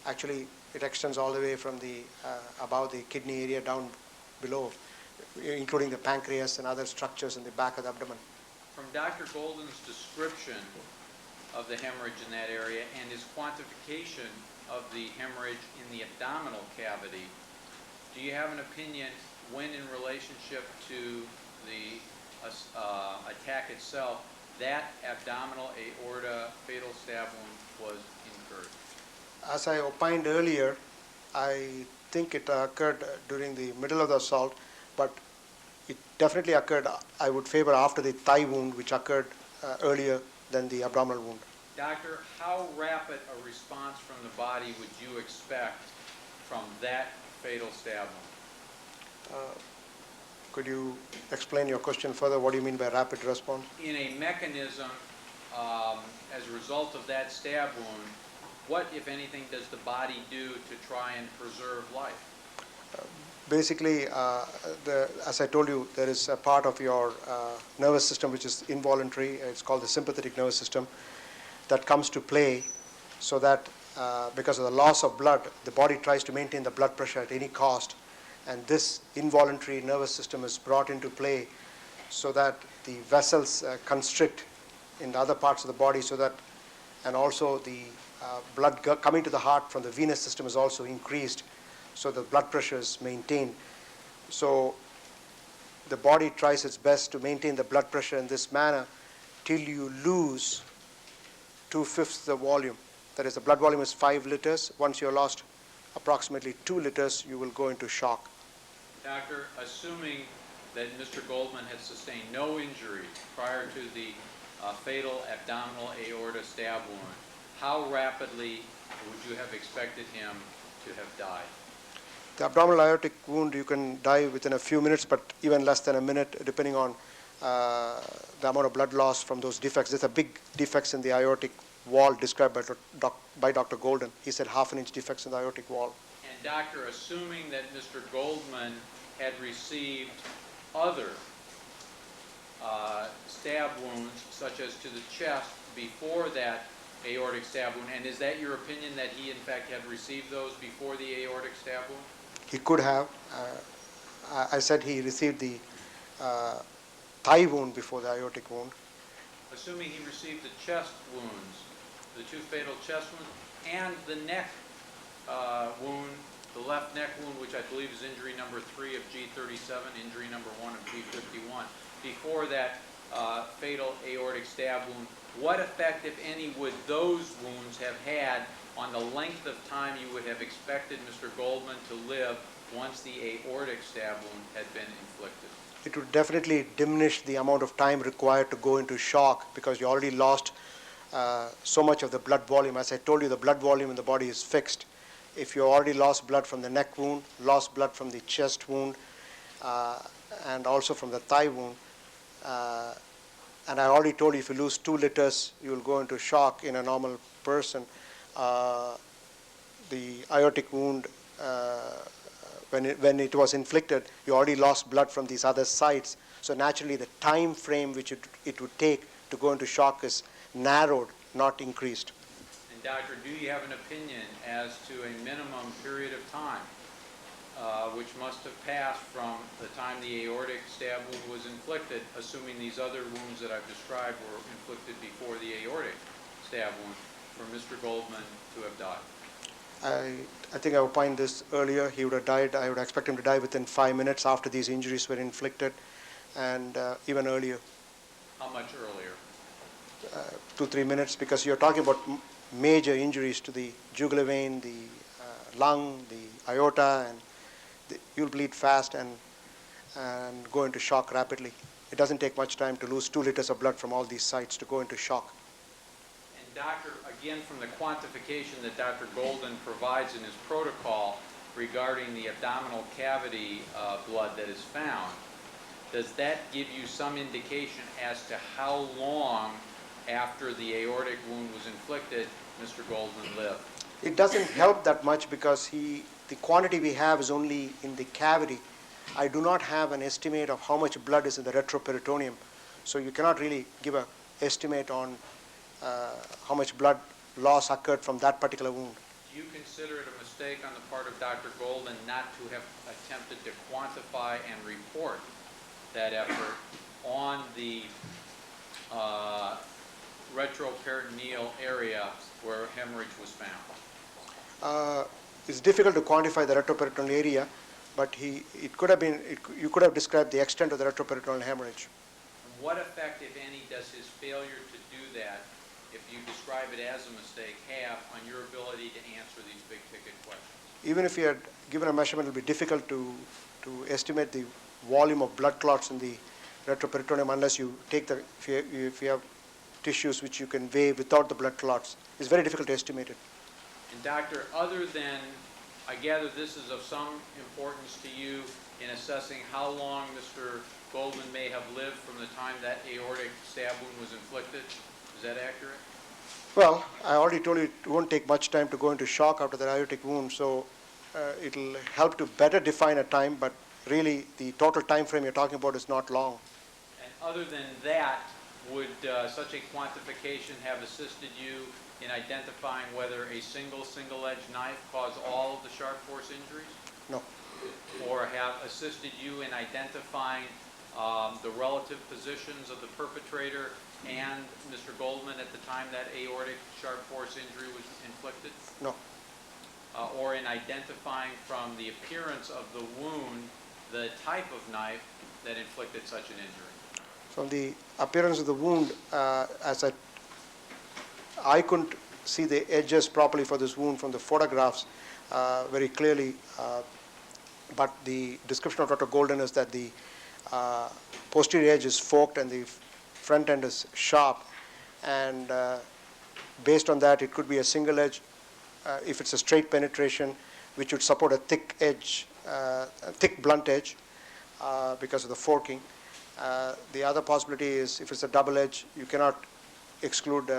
Actually, it extends all the way from the above the kidney area down below, including the pancreas and other structures in the back of the abdomen. From Dr. Golden's description of the hemorrhage in that area and his quantification of the hemorrhage in the abdominal cavity, do you have an opinion when in relationship to the attack itself, that abdominal aorta fatal stab wound was incurred? As I opined earlier, I think it occurred during the middle of the assault, but it definitely occurred, I would favor, after the thigh wound, which occurred earlier than the abdominal wound. Doctor, how rapid a response from the body would you expect from that fatal stab wound? Could you explain your question further? What do you mean by rapid response? In a mechanism, as a result of that stab wound, what, if anything, does the body do to try and preserve life? Basically, as I told you, there is a part of your nervous system which is involuntary. It's called the sympathetic nervous system that comes to play, so that because of the loss of blood, the body tries to maintain the blood pressure at any cost. And this involuntary nervous system is brought into play so that the vessels constrict in the other parts of the body, so that, and also the blood coming to the heart from the venous system is also increased, so the blood pressure is maintained. So the body tries its best to maintain the blood pressure in this manner till you lose 2/5 the volume. That is, the blood volume is 5 liters. Once you have lost approximately 2 liters, you will go into shock. Doctor, assuming that Mr. Goldman had sustained no injuries prior to the fatal abdominal aorta stab wound, how rapidly would you have expected him to have died? The abdominal aortic wound, you can die within a few minutes, but even less than a minute, depending on the amount of blood loss from those defects. There's a big defects in the aortic wall described by Dr. Golden. He said 1/2 inch defects in the aortic wall. And doctor, assuming that Mr. Goldman had received other stab wounds, such as to the chest, before that aortic stab wound, and is that your opinion that he in fact had received those before the aortic stab wound? He could have. I said he received the thigh wound before the aortic wound. Assuming he received the chest wounds, the 2 fatal chest wounds, and the neck wound, the left neck wound, which I believe is injury number 3 of G37, injury number 1 of G51, before that fatal aortic stab wound, what effect, if any, would those wounds have had on the length of time you would have expected Mr. Goldman to live once the aortic stab wound had been inflicted? It would definitely diminish the amount of time required to go into shock, because you already lost so much of the blood volume. As I told you, the blood volume in the body is fixed. If you already lost blood from the neck wound, lost blood from the chest wound, and also from the thigh wound, and I already told you, if you lose 2 liters, you will go into shock in a normal person. The aortic wound, when it was inflicted, you already lost blood from these other sites. So naturally, the time frame which it would take to go into shock is narrowed, not increased. And doctor, do you have an opinion as to a minimum period of time which must have passed from the time the aortic stab wound was inflicted, assuming these other wounds that I've described were inflicted before the aortic stab wound, for Mr. Goldman to have died? I think I opined this earlier. He would have died. I would expect him to die within 5 minutes after these injuries were inflicted, and even earlier. How much earlier? 2-3 minutes, because you're talking about major injuries to the jugular vein, the lung, the aorta, and you'll bleed fast and go into shock rapidly. It doesn't take much time to lose 2 liters of blood from all these sites to go into shock. And doctor, again, from the quantification that Dr. Golden provides in his protocol regarding the abdominal cavity blood that is found, does that give you some indication as to how long after the aortic wound was inflicted Mr. Goldman lived? It doesn't help that much, because the quantity we have is only in the cavity. I do not have an estimate of how much blood is in the retroperitoneum, so you cannot really give an estimate on how much blood loss occurred from that particular wound. Do you consider it a mistake on the part of Dr. Golden not to have attempted to quantify and report that effort on the retroperitoneal area where hemorrhage was found? It's difficult to quantify the retroperitoneal area, but you could have described the extent of the retroperitoneal hemorrhage. And what effect, if any, does his failure to do that, if you describe it as a mistake, have on your ability to answer these big-ticket questions? even if you had given a measurement, it will be difficult to estimate the volume of blood clots in the retroperitoneum unless you take the, if you have tissues which you can weigh without the blood clots. It's very difficult to estimate it. And doctor, other than, I gather this is of some importance to you in assessing how long Mr. Golden may have lived from the time that aortic stab wound was inflicted. Is that accurate? Well, I already told you it won't take much time to go into shock after the aortic wound, so it'll help to better define a time, but really the total time frame you're talking about is not long. And other than that, would such a quantification have assisted you in identifying whether a single-edged knife caused all of the sharp force injuries? No. Or have assisted you in identifying the relative positions of the perpetrator and Mr. Goldman at the time that aortic sharp force injury was inflicted? No. Or in identifying from the appearance of the wound the type of knife that inflicted such an injury? From the appearance of the wound, as I couldn't see the edges properly for this wound from the photographs very clearly, but the description of Dr. Golden is that the posterior edge is forked and the front end is sharp, and based on that, it could be a single edge if it's a straight penetration, which would support a thick edge, a thick blunt edge because of the forking. The other possibility is if it's a double edge, you cannot exclude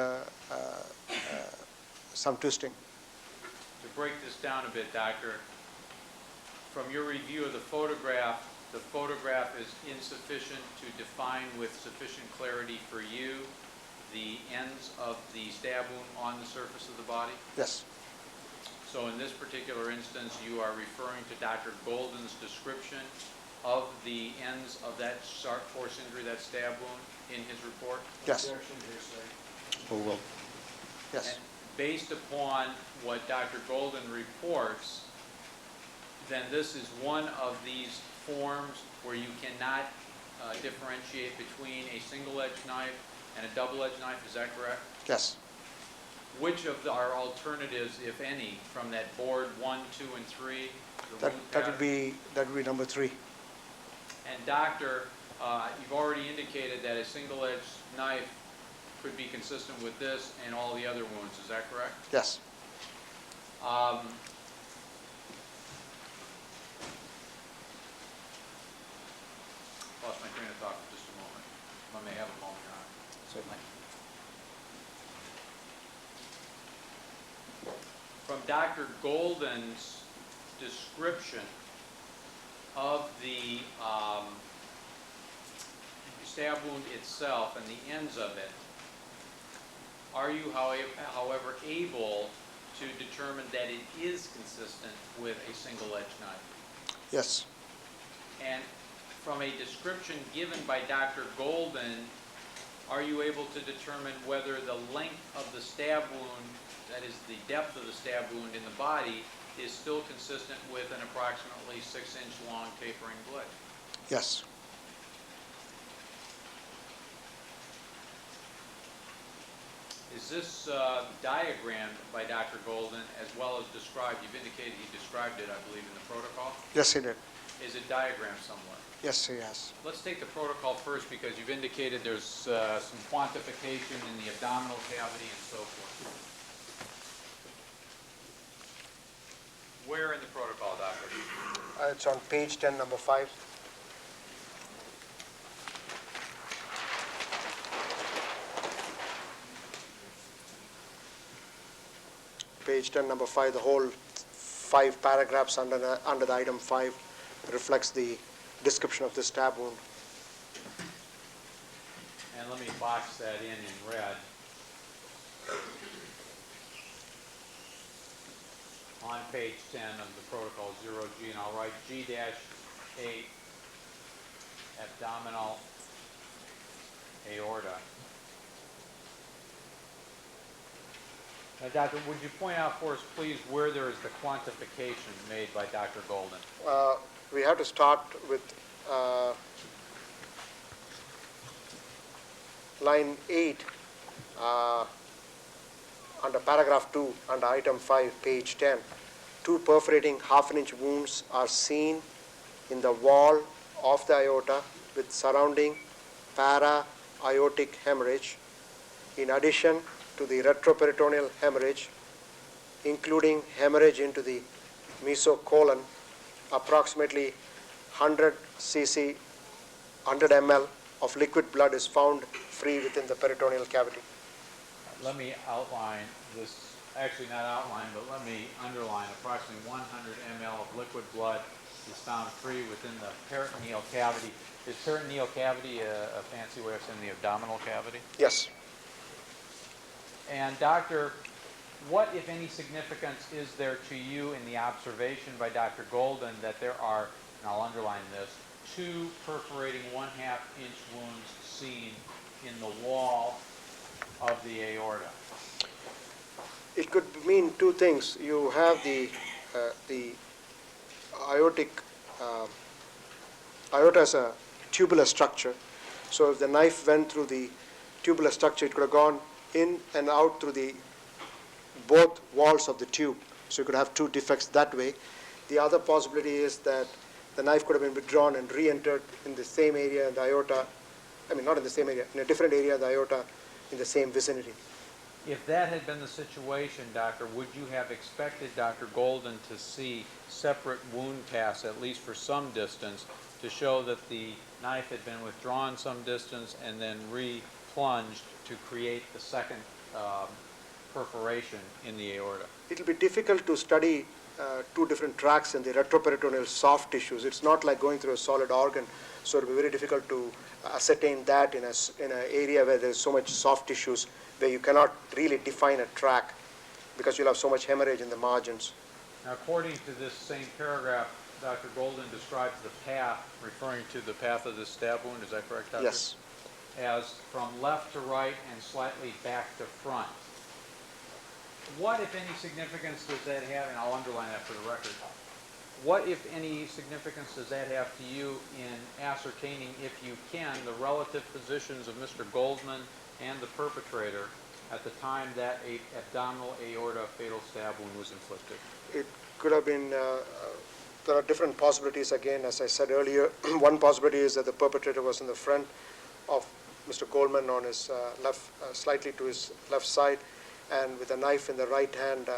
some twisting. To break this down a bit, doctor, from your review of the photograph is insufficient to define with sufficient clarity for you the ends of the stab wound on the surface of the body? Yes. So in this particular instance, you are referring to Dr. Golden's description of the ends of that sharp force injury, that stab wound, in his report? Yes. Yes. And based upon what Dr. Golden reports, then this is one of these forms where you cannot differentiate between a single-edged knife and a double-edged knife. Is that correct? Yes. Which of our alternatives, if any, from that board 1, 2, and 3? That would be number 3. And doctor, you've already indicated that a single-edged knife could be consistent with this and all the other wounds. Is that correct? Yes. Lost my train of thought for just a moment. If I may have a moment, Your Honor. Certainly. From Dr. Golden's description of the stab wound itself and the ends of it, are you, however, able to determine that it is consistent with a single-edged knife? Yes. And from a description given by Dr. Golden, are you able to determine whether the length of the stab wound, that is the depth of the stab wound in the body, is still consistent with an approximately 6-inch long tapering blade? Yes. Is this diagrammed by Dr. Golden as well as described? You've indicated he described it, I believe, in the protocol. Yes, he did. Is it diagrammed somewhere? Yes, he has. Let's take the protocol first because you've indicated there's some quantification in the abdominal cavity and so forth. Where in the protocol, doctor? It's on page 10, number 5. Page 10, number 5, the whole 5 paragraphs under the item 5 reflects the description of the stab wound. And let me box that in red. On page 10 of the protocol 0G, and I'll write G-8, abdominal aorta. Now, doctor, would you point out for us, please, where there is the quantification made by Dr. Golden? We have to start with line 8 under paragraph 2 under item 5, page 10. two perforating half-inch wounds are seen in the wall of the aorta with surrounding para-aortic hemorrhage, in addition to the retroperitoneal hemorrhage, including hemorrhage into the mesocolon. Approximately 100 cc, 100 ml of liquid blood is found free within the peritoneal cavity. Let me outline this, actually not outline, but let me underline approximately 100 ml of liquid blood is found free within the peritoneal cavity. Is peritoneal cavity a fancy way of saying the abdominal cavity? Yes. And doctor, what, if any, significance is there to you in the observation by Dr. Golden that there are, and I'll underline this, two perforating 1/2 inch wounds seen in the wall of the aorta? It could mean two things. You have the aortic, aorta is a tubular structure. So if the knife went through the tubular structure, it could have gone in and out through the both walls of the tube. So you could have two defects that way. The other possibility is that the knife could have been withdrawn and re-entered in the same area in the aorta. I mean, not in the same area, in a different area of the aorta in the same vicinity. If that had been the situation, doctor, would you have expected Dr. Golden to see separate wound casts, at least for some distance, to show that the knife had been withdrawn some distance and then re-plunged to create the second perforation in the aorta? It will be difficult to study two different tracks in the retroperitoneal soft tissues. It's not like going through a solid organ, so it will be very difficult to ascertain that in an area where there's so much soft tissues, where you cannot really define a track because you'll have so much hemorrhage in the margins. Now, according to this same paragraph, Dr. Golden describes the path, referring to the path of the stab wound, is that correct, doctor? Yes. As from left to right and slightly back to front. What, if any, significance does that have, and I'll underline that for the record, what, if any, significance does that have to you in ascertaining, if you can, the relative positions of Mr. Goldman and the perpetrator at the time that abdominal aorta fatal stab wound was inflicted? It could have been, there are different possibilities again, as I said earlier. One possibility is that the perpetrator was in the front of Mr. Goldman on his left, slightly to his left side, and with a knife in the right hand,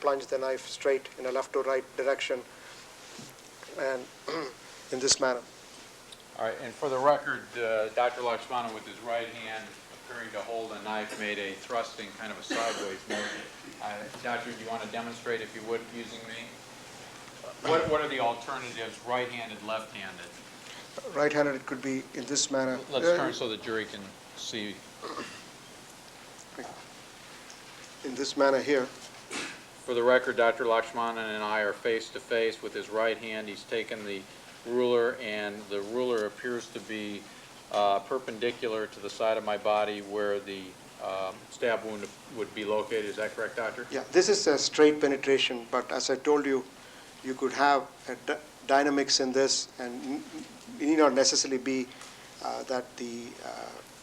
plunged the knife straight in a left to right direction, and in this manner. All right, and for the record, Dr. Lakshmanan, with his right hand appearing to hold a knife, made a thrusting kind of a sideways motion. Doctor, do you want to demonstrate, if you would, using me? What are the alternatives, right-handed, left-handed? Right-handed, it could be in this manner. Let's turn so the jury can see. In this manner here. For the record, Dr. Lakshmanan and I are face-to-face. With his right hand, he's taken the ruler, and the ruler appears to be perpendicular to the side of my body where the stab wound would be located. Is that correct, doctor? Yeah, this is a straight penetration, but as I told you, you could have a dynamics in this, and it need not necessarily be that the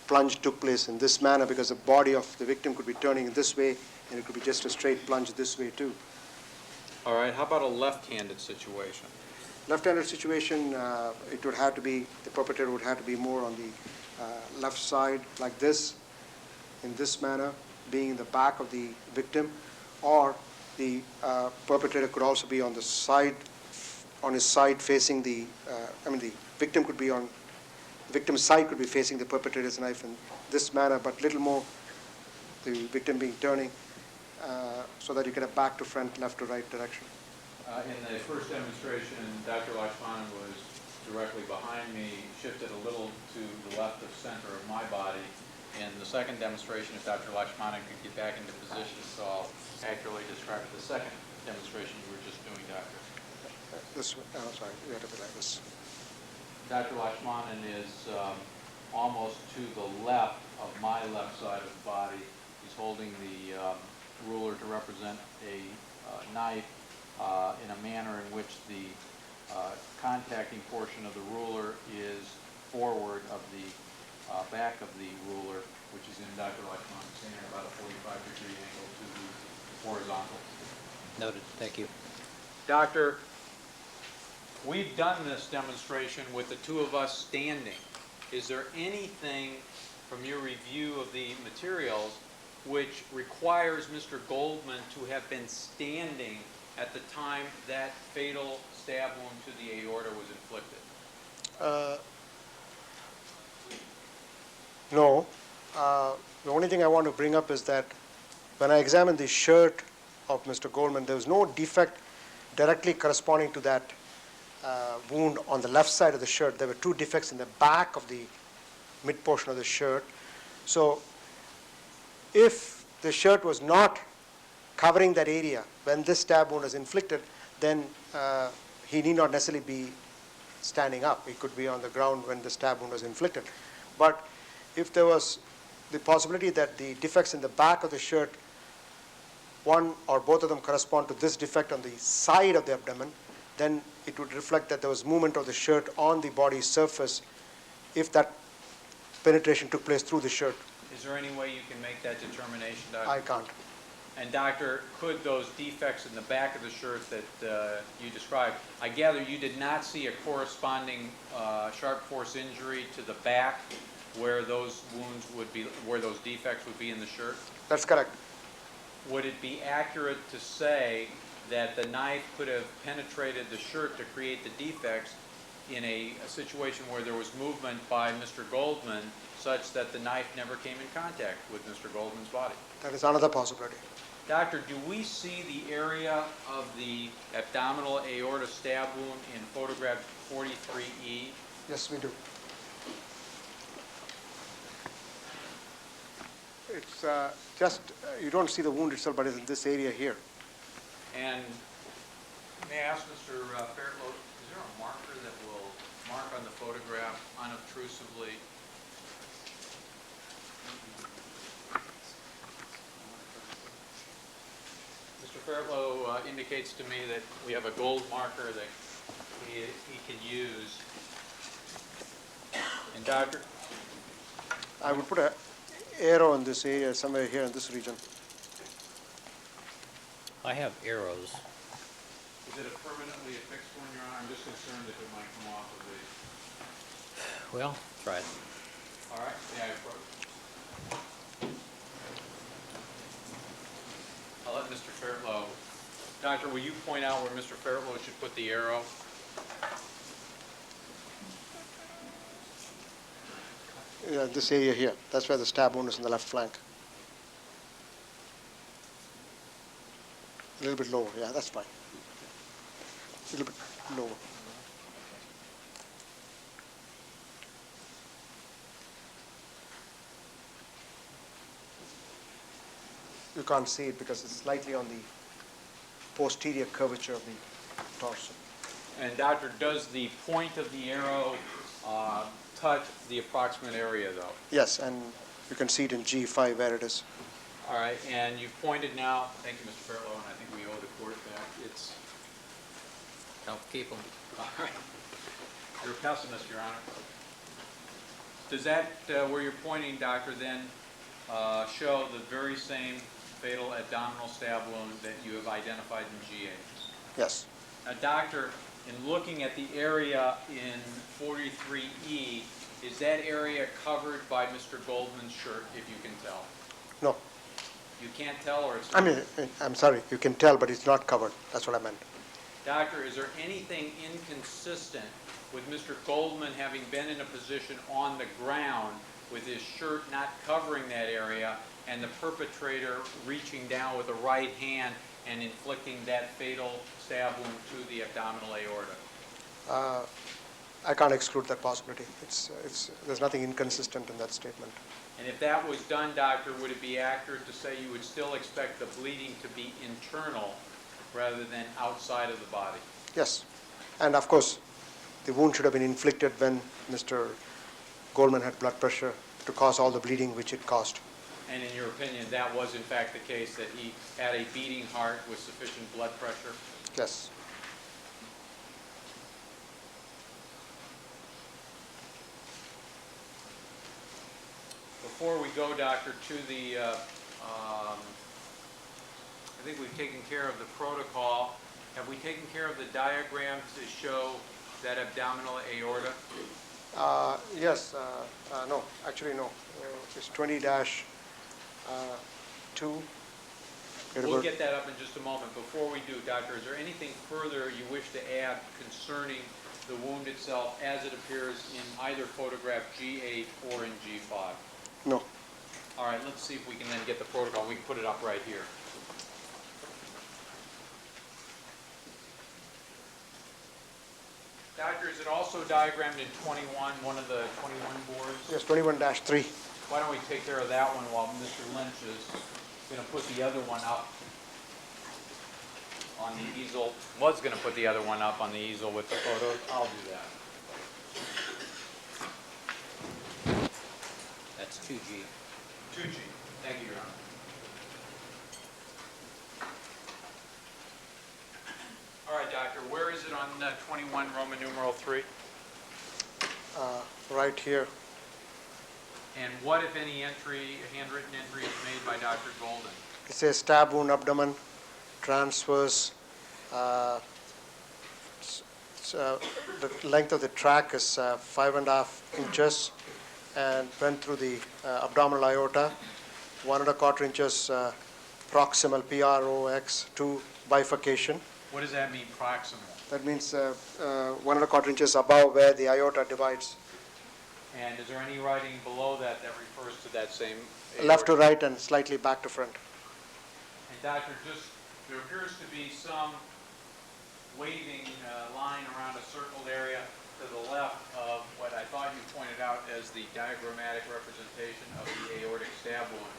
plunge took place in this manner, because the body of the victim could be turning in this way, and it could be just a straight plunge this way too. All right, how about a left-handed situation? Left-handed situation, it would have to be, the perpetrator would have to be more on the left side like this, in this manner, being in the back of the victim, or the perpetrator could also be on the side, on his side facing the, the victim could be on, the victim's side could be facing the perpetrator's knife in this manner, but little more the victim being turning, so that you get a back to front, left to right direction. In the first demonstration, Dr. Lakshmanan was directly behind me, shifted a little to the left of center of my body. In the second demonstration, if Dr. Lakshmanan could get back into position, so I'll accurately describe the second demonstration you were just doing, Doctor. This one, oh, sorry, you have to be like this. Dr. Lakshmanan is almost to the left of my left side of the body. He's holding the ruler to represent a knife in a manner in which the contacting portion of the ruler is forward of the back of the ruler, which is in Dr. Lakshmanan's hand, about a 45-degree angle to the horizontal. Noted. Thank you. Doctor, we've done this demonstration with the two of us standing. Is there anything from your review of the materials which requires Mr. Goldman to have been standing at the time that fatal stab wound to the aorta was inflicted? No. The only thing I want to bring up is that when I examined the shirt of Mr. Goldman, there was no defect directly corresponding to that wound on the left side of the shirt. There were two defects in the back of the mid portion of the shirt. So if the shirt was not covering that area when this stab wound was inflicted, then he need not necessarily be standing up. He could be on the ground when the stab wound was inflicted. But if there was the possibility that the defects in the back of the shirt, one or both of them correspond to this defect on the side of the abdomen, then it would reflect that there was movement of the shirt on the body surface if that penetration took place through the shirt. Is there any way you can make that determination, Doctor? I can't. And Doctor, could those defects in the back of the shirt that you described, I gather you did not see a corresponding sharp force injury to the back where those wounds would be, where those defects would be in the shirt? That's correct. Would it be accurate to say that the knife could have penetrated the shirt to create the defects in a situation where there was movement by Mr. Goldman such that the knife never came in contact with Mr. Goldman's body? That is another possibility. Doctor, do we see the area of the abdominal aorta stab wound in photograph 43E? Yes, we do. It's just, you don't see the wound itself, but it's in this area here. And may I ask Mr. Fairlow, is there a marker that will mark on the photograph unobtrusively? Mr. Fairlow indicates to me that we have a gold marker that he can use. And Doctor? I would put an arrow in this area, somewhere here in this region. I have arrows. Is it a permanently affixed one, Your Honor? I'm just concerned that it might come off of the... Well, try it. All right, may I approach? I'll let Mr. Fairlow. Doctor, will you point out where Mr. Fairlow should put the arrow? Yeah, this area here. That's where the stab wound is in the left flank. A little bit lower. Yeah, that's fine. A little bit lower. You can't see it because it's slightly on the posterior curvature of the torso. And Doctor, does the point of the arrow touch the approximate area, though? Yes, and you can see it in G5 where it is. All right, and you've pointed now, thank you, Mr. Fairlow, and I think we owe the court that. It's, Help keep them. all right. You're a pessimist, Your Honor. Does that, where you're pointing, Doctor, then show the very same fatal abdominal stab wound that you have identified in GA? Yes. Now, Doctor, in looking at the area in 43E, is that area covered by Mr. Goldman's shirt, if you can tell? No. You can't tell, or it's... I mean, I'm sorry, you can tell, but it's not covered. That's what I meant. Doctor, is there anything inconsistent with Mr. Goldman having been in a position on the ground with his shirt not covering that area and the perpetrator reaching down with the right hand and inflicting that fatal stab wound to the abdominal aorta? I can't exclude that possibility. There's nothing inconsistent in that statement. And if that was done, Doctor, would it be accurate to say you would still expect the bleeding to be internal rather than outside of the body? Yes. And of course, the wound should have been inflicted when Mr. Goldman had blood pressure to cause all the bleeding which it caused. And in your opinion, that was in fact the case, that he had a beating heart with sufficient blood pressure? Yes. Before we go, Doctor, to the, I think we've taken care of the protocol. Have we taken care of the diagram to show that abdominal aorta? Yes, no, actually no. It's 20-2. We'll get that up in just a moment. Before we do, Doctor, is there anything further you wish to add concerning the wound itself as it appears in either photograph G8 or in G5? No. All right, let's see if we can then get the protocol. We can put it up right here. Doctor, is it also diagrammed in 21, one of the 21 boards? Yes, 21-3. Why don't we take care of that one while Mr. Lynch is going to put the other one up on the easel. Was going to put the other one up on the easel with the photos. I'll do that. That's 2G. 2G. Thank you, Your Honor. All right, Doctor, where is it on 21 Roman numeral 3? Right here. And what, if any, handwritten entry is made by Dr. Golden? It says stab wound abdomen, transverse. The length of the track is 5.5 inches and went through the abdominal aorta. 1.25 inches proximal PROX to bifurcation. What does that mean, proximal? That means 1.25 inches above where the aorta divides. And is there any writing below that that refers to that same aorta? Left to right and slightly back to front. And Doctor, there appears to be some waving line around a circled area to the left of what I thought you pointed out as the diagrammatic representation of the aortic stab wound.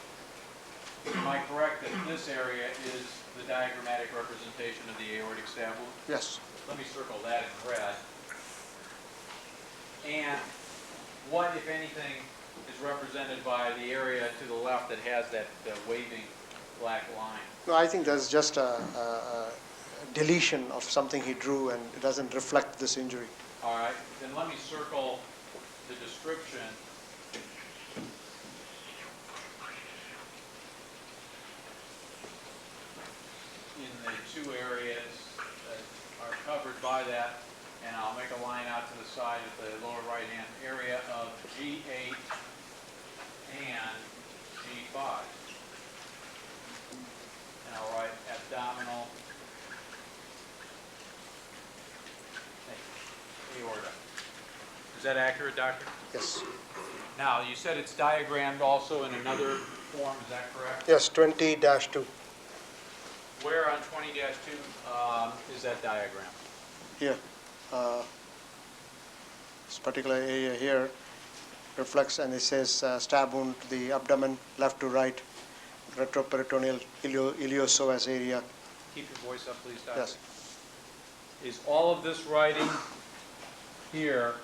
Am I correct that this area is the diagrammatic representation of the aortic stab wound? Yes. Let me circle that in red. And what, if anything, is represented by the area to the left that has that waving black line? No, I think that's just a deletion of something he drew, and it doesn't reflect this injury. All right, then let me circle the description. In the two areas that are covered by that, and I'll make a line out to the side of the lower right-hand area of G8 and G5. And I'll write abdominal aorta. Is that accurate, Doctor? Yes. Now, you said it's diagrammed also in another form, is that correct? Yes, 20-2. Where on 20-2 is that diagram? Here. This particular area here reflects, and it says stab wound to the abdomen, left to right, retroperitoneal iliopsoas area. Keep your voice up, please, Doctor. Yes. Is all of this writing here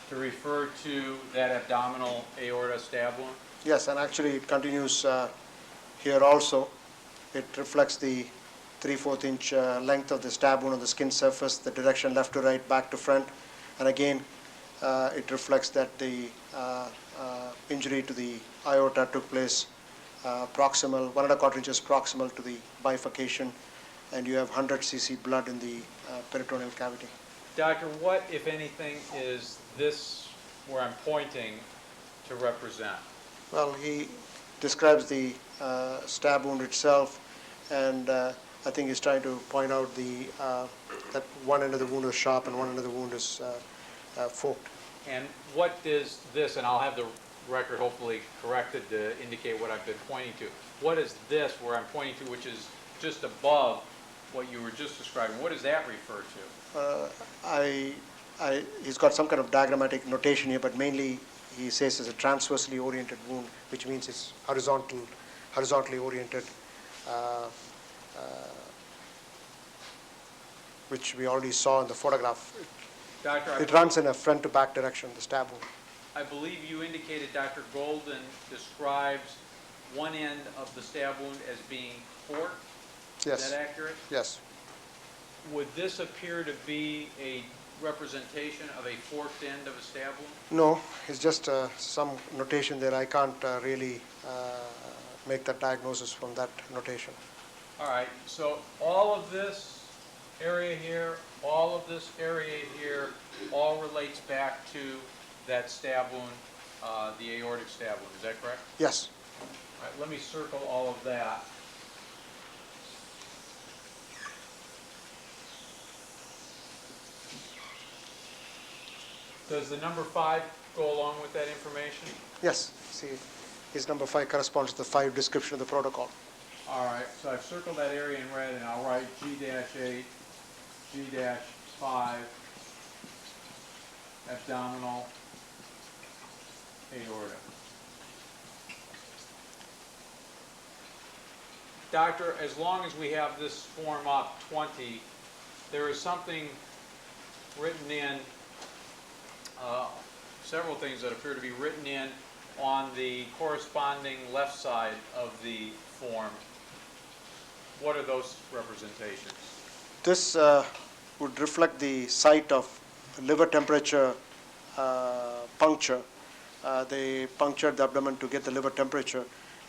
to refer to that abdominal aorta stab wound? Yes, and actually it continues here also. It reflects the 3/4 inch length of the stab wound on the skin surface, the direction left to right, back to front. And again, it reflects that the injury to the aorta took place proximal, 1.25 inches proximal to the bifurcation, and you have 100 cc blood in the peritoneal cavity. Doctor, what, if anything, is this where I'm pointing to represent? Well, he describes the stab wound itself, and I think he's trying to point out the that one end of the wound is sharp and one end of the wound is forked. And what is this, and I'll have the record hopefully corrected to indicate what I've been pointing to. What is this where I'm pointing to, which is just above what you were just describing? What does that refer to? He's got some kind of diagrammatic notation here, but mainly he says it's a transversely oriented wound, which means it's horizontally oriented, which we already saw in the photograph. Doctor, It runs in a front to back direction, the stab wound. I believe you indicated Dr. Golden describes one end of the stab wound as being forked. Yes. Is that accurate? Yes. Would this appear to be a representation of a forked end of a stab wound? No, it's just some notation there. I can't really make that diagnosis from that notation. All right, so all of this area here, all of this area here, all relates back to that stab wound, the aortic stab wound. Is that correct? Yes. All right, let me circle all of that. Does the number 5 go along with that information? Yes. See, his number 5 corresponds to the 5 description of the protocol. All right, so I've circled that area in red, and I'll write G-8, G-5, abdominal aorta. Doctor, as long as we have this form up, 20, there is something written in, several things that appear to be written in on the corresponding left side of the form. What are those representations? This would reflect the site of liver temperature puncture. They punctured the abdomen to get the liver temperature,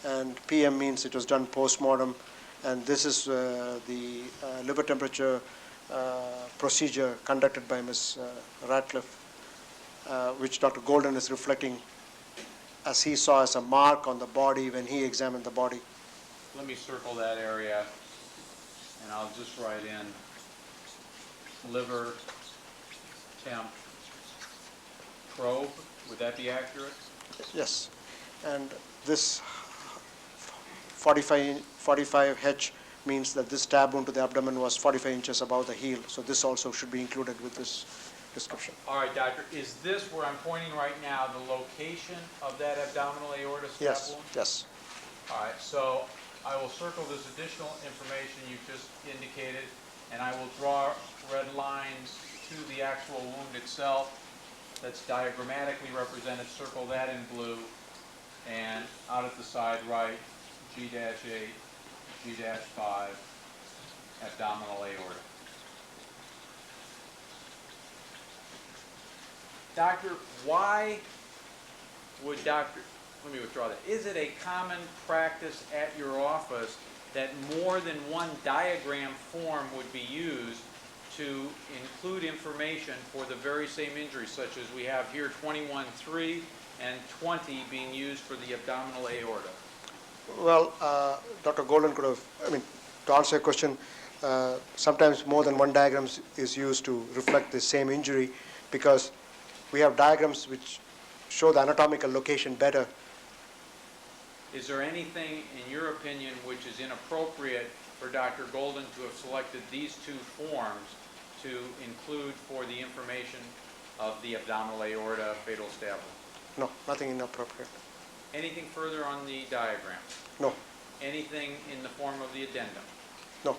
and PM means it was done post-mortem, and this is the liver temperature procedure conducted by Ms. Radcliffe, which Dr. Golden is reflecting as he saw as a mark on the body when he examined the body. Let me circle that area, and I'll just write in liver temp probe. Would that be accurate? Yes, and this 45H means that this stab wound to the abdomen was 45 inches above the heel, so this also should be included with this description. All right, doctor, is this where I'm pointing right now the location of that abdominal aorta stab Yes, wound? yes. All right, so I will circle this additional information you just indicated, and I will draw red lines to the actual wound itself. That's diagrammatically represented. Circle that in blue, and out at the side right, G-8, G-5, abdominal aorta. Doctor, why would let me withdraw that. Is it a common practice at your office that more than one diagram form would be used to include information for the very same injury, such as we have here 21-3 and 20 being used for the abdominal aorta? Well, Dr. Golden could have, to answer your question, sometimes more than one diagram is used to reflect the same injury, because we have diagrams which show the anatomical location better. Is there anything, in your opinion, which is inappropriate for Dr. Golden to have selected these two forms to include for the information of the abdominal aorta fatal stab wound? No, nothing inappropriate. Anything further on the diagram? No, Anything in the form of the addendum? no,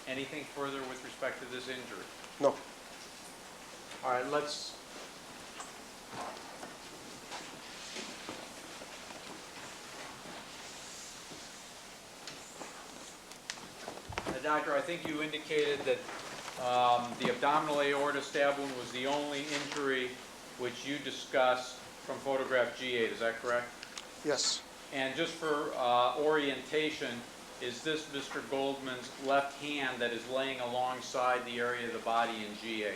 Anything further with respect to this injury? no. All right, let's... Doctor, I think you indicated that the abdominal aorta stab wound was the only injury which you discussed from photograph G8, is that correct? Yes, And just for orientation, is this Mr. Goldman's left hand that is laying alongside the area of the body in G8?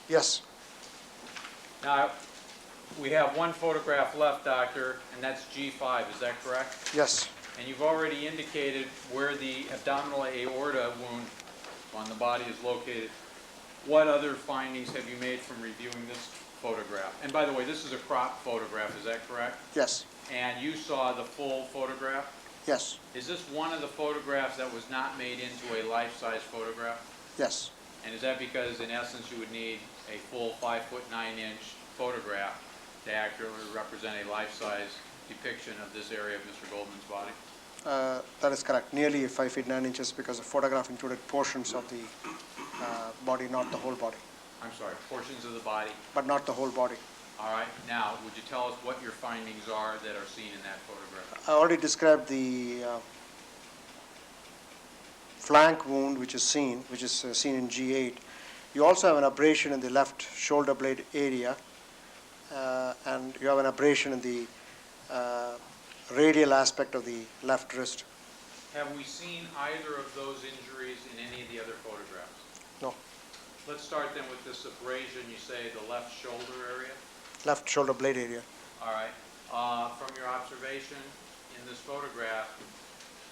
yes, Now, we have one photograph left, doctor, and that's G5, is that correct? yes. And you've already indicated where the abdominal aorta wound on the body is located. What other findings have you made from reviewing this photograph? And by the way, this is a crop photograph, is that correct? Yes, And you saw the full photograph? yes, Is this one of the photographs that was not made into a life-size photograph? yes. And is that because, in essence, you would need a full 5'9" photograph to accurately represent a life-size depiction of this area of Mr. Goldman's body? That is correct. Nearly 5 feet 9 inches, because the photograph included portions of the body, not the whole body, I'm sorry, portions of the body. but not the whole body. All right. Now, would you tell us what your findings are that are seen in that photograph? I already described the flank wound which is seen in G8. You also have an abrasion in the left shoulder blade area, and you have an abrasion in the radial aspect of the left wrist. Have we seen either of those injuries in any of the other photographs? No. Let's start then with this abrasion, you say the left shoulder area? Left shoulder blade area. All right. From your observation in this photograph,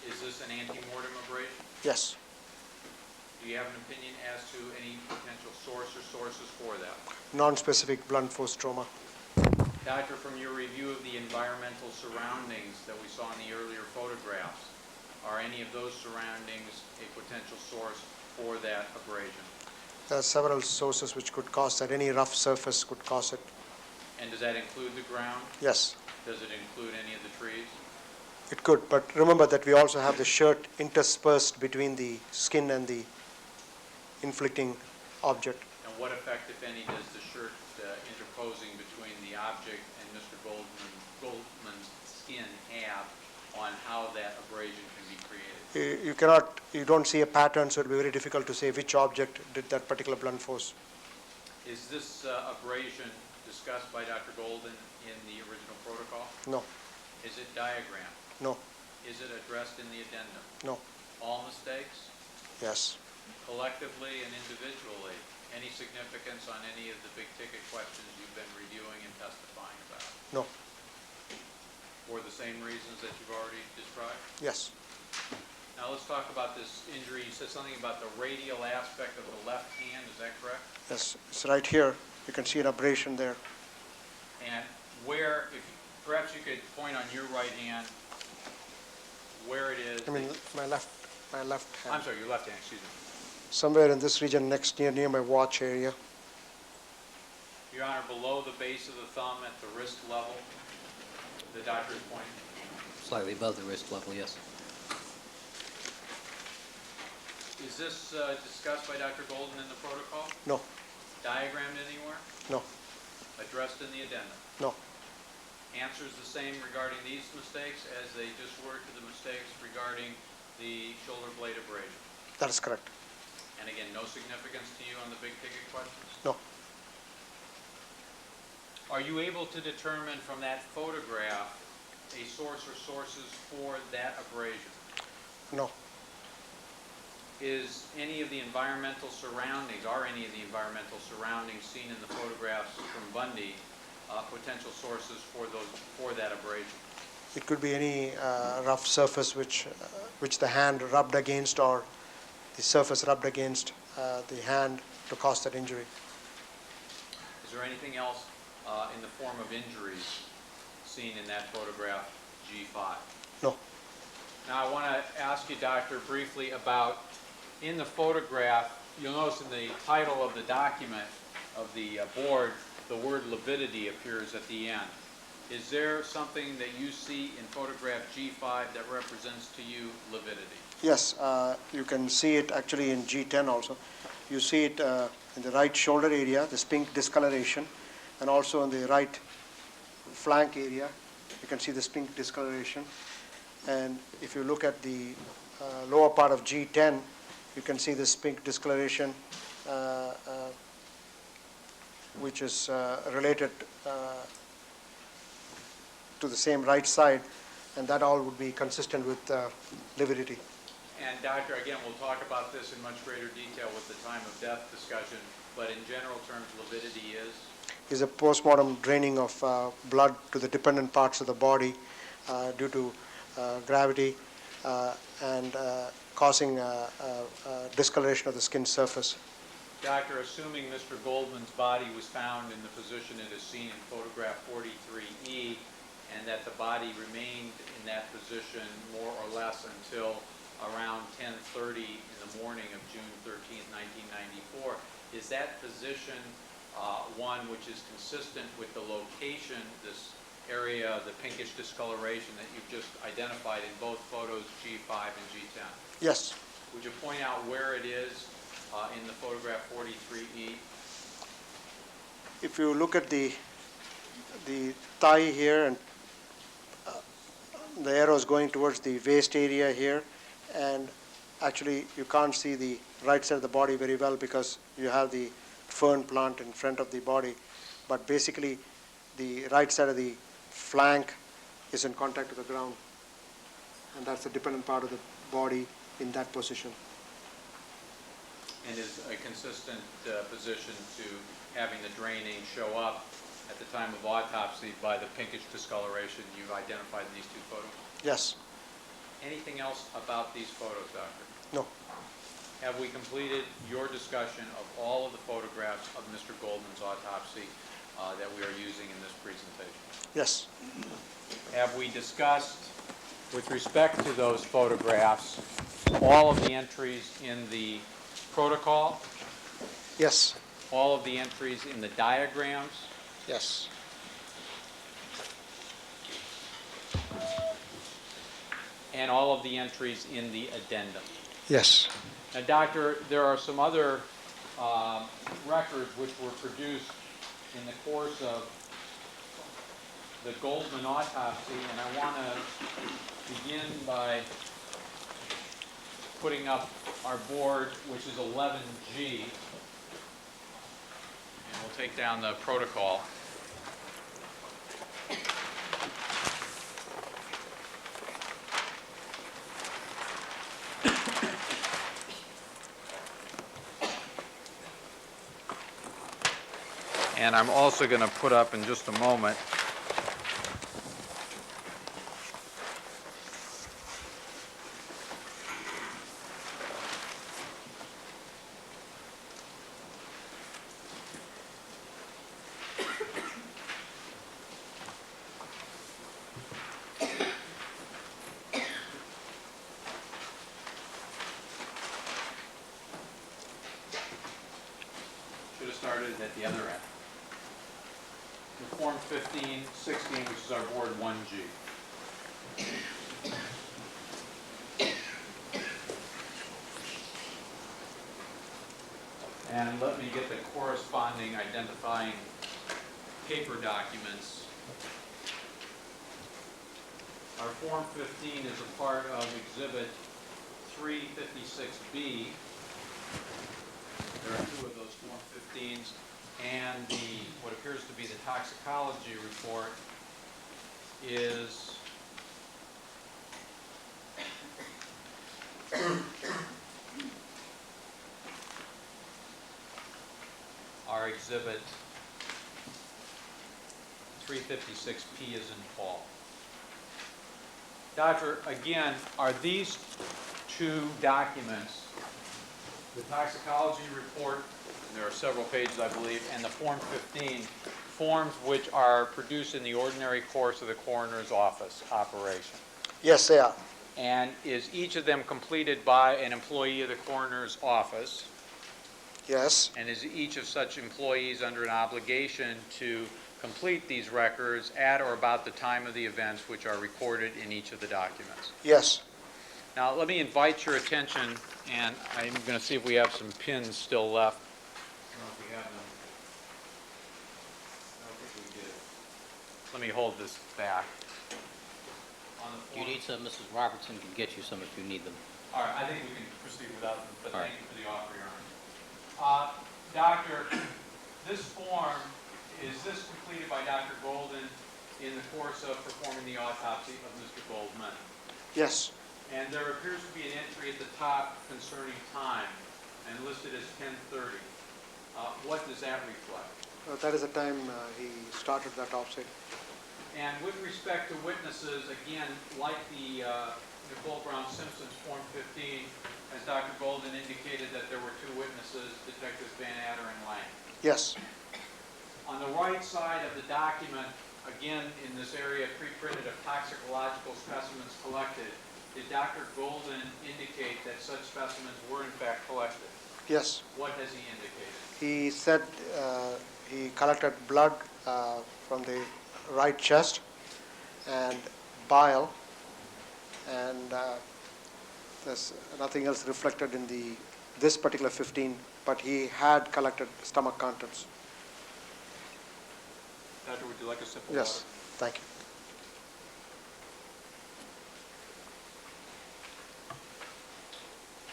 is this an antemortem abrasion? Yes. Do you have an opinion as to any potential source or sources for that? Non-specific blunt force trauma. Doctor, from your review of the environmental surroundings that we saw in the earlier photographs, are any of those surroundings a potential source for that abrasion? There are several sources which could cause that. Any rough surface could cause it. And does that include the ground? Yes, Does it include any of the trees? it could. But remember that we also have the shirt interspersed between the skin and the inflicting object. And what effect, if any, does the shirt interposing between the object and Mr. Goldman's skin have on how that abrasion can be created? You don't see a pattern, so it will be very difficult to say which object did that particular blunt force. Is this abrasion discussed by Dr. Golden in the original protocol? No, Is it diagrammed? no, Is it addressed in the addendum? no, All mistakes? yes, Collectively and individually, any significance on any of the big ticket questions you've been reviewing and testifying about? no, For the same reasons that you've already described? yes, Now let's talk about this injury. You said something about the radial aspect of the left hand, is that correct? yes. It's right here. You can see an abrasion there. And where, if perhaps you could point on your right hand where it is. I mean, my left I'm hand. sorry, your left hand, excuse me. Somewhere in this region near my watch area. Your Honor, below the base of the thumb at the wrist level, the doctor is pointing. Slightly above the wrist level, yes. Is this discussed by Dr. Golden in the protocol? No, Diagrammed anywhere? no, Addressed in the addendum? no, Answers the same regarding these mistakes as they just were to the mistakes regarding the shoulder blade abrasion? that is correct. And again, no significance to you on the big ticket questions? No, Are you able to determine from that photograph a source or sources for that abrasion? no, Is any of the environmental surroundings, are any of the environmental surroundings seen in the photographs from Bundy potential sources for that abrasion? it could be any rough surface which the hand rubbed against or the surface rubbed against the hand to cause that injury. Is there anything else in the form of injuries seen in that photograph G5? No, Now I want to ask you, Doctor, briefly about, in the photograph, you'll notice in the title of the document of the board, the word lividity appears at the end. Is there something that you see in photograph G5 that represents to you lividity? yes, you can see it actually in G10 also. You see it in the right shoulder area, this pink discoloration, and also in the right flank area, you can see this pink discoloration. And if you look at the lower part of G10, you can see this pink discoloration, which is related to the same right side, and that all would be consistent with lividity. And Doctor, again, we'll talk about this in much greater detail with the time of death discussion, but in general terms, lividity Is a postmortem draining of blood to the dependent parts of the body due to gravity and causing discoloration of the skin surface. Doctor, assuming Mr. Goldman's body was found in the position it is seen in photograph 43E, and that the body remained in that position more or less until around 10:30 in the morning of June 13th, 1994, is that position one which is consistent with the location, this area, the pinkish discoloration that you've just identified in both photos G5 and G10? Yes, Would you point out where it is in the photograph 43E? if you look at the thigh here, and the arrow is going towards the waist area here, and actually you can't see the right side of the body very well because you have the fern plant in front of the body, but basically the right side of the flank is in contact with the ground, and that's the dependent part of the body in that position. and is a consistent position to having the draining show up at the time of autopsy by the pinkish discoloration you've identified in these two photos? Yes. Anything else about these photos, Doctor? No. Have we completed your discussion of all of the photographs of Mr. Goldman's autopsy that we are using in this presentation? Yes. Have we discussed, with respect to those photographs, all of the entries in the protocol, Yes. all of the entries in the diagrams, Yes. and all of the entries in the addendum? Yes. Now, Doctor, there are some other records which were produced in the course of the Goldman autopsy, and I want to begin by putting up our board, which is 11G, and we'll take down the protocol. And I'm also going to put up in just a moment should have started at the other end. The Form 15, 16, which is our board 1G. And let me get the corresponding identifying paper documents. Our Form 15 is a part of Exhibit 356B. There are two of those Form 15s, and what appears to be the toxicology report is our Exhibit 356P as in Paul. Doctor, again, are these two documents, the toxicology report, and there are several pages, I believe, and the Form 15, forms which are produced in the ordinary course of the coroner's office operation? Yes, they are. And is each of them completed by an employee of the coroner's office? Yes. And is each of such employees under an obligation to complete these records at or about the time of the events which are recorded in each of the documents? Yes. Now, let me invite your attention, and I'm going to see if we have some pins still left. I don't know if we have them. I don't think we do. Let me hold this back. On the If you form- need some, Mrs. Robertson can get you some if you need them. All right, I think we can proceed without them, but All thank you for the offer, Your Honor. Doctor, this form, is this completed by Dr. Golden in the course of performing the autopsy of Mr. Goldman? Yes. And there appears to be an entry at the top concerning time and listed as 10:30. What does that reflect? That is the time he started the autopsy. And with respect to witnesses, again, like the Nicole Brown Simpson's Form 15, as Dr. Golden indicated that there were two witnesses, Detectives Van Adder and Lang. Yes. On the right side of the document, again, in this area pre-printed of toxicological specimens collected, did Dr. Golden indicate that such specimens were in fact collected? Yes. What has he indicated? He said he collected blood from the right chest and bile, and there's nothing else reflected in this particular 15, but he had collected stomach contents. Doctor, would you like a sip of Yes. water? Thank you.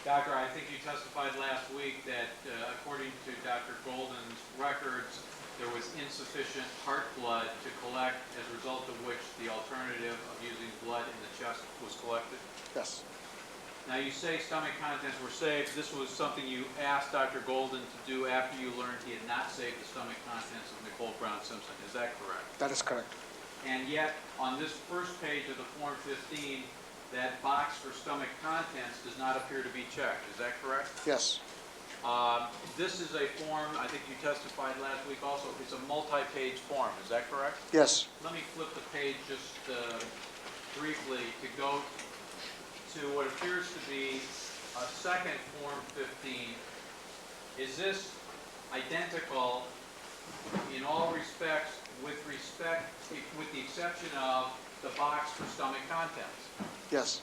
Doctor, I think you testified last week that according to Dr. Golden's records, there was insufficient heart blood to collect, as a result of which the alternative of using blood in the chest was collected. Yes. Now, you say stomach contents were saved. This was something you asked Dr. Golden to do after you learned he had not saved the stomach contents of Nicole Brown Simpson. Is that correct? That is correct. And yet, on this first page of the Form 15, that box for stomach contents does not appear to be checked. Is that correct? Yes. This is a form, I think you testified last week also, it's a multi-page form. Is that correct? Yes. Let me flip the page just briefly to go to what appears to be a second Form 15. Is this identical in all respects with the exception of the box for stomach contents? Yes.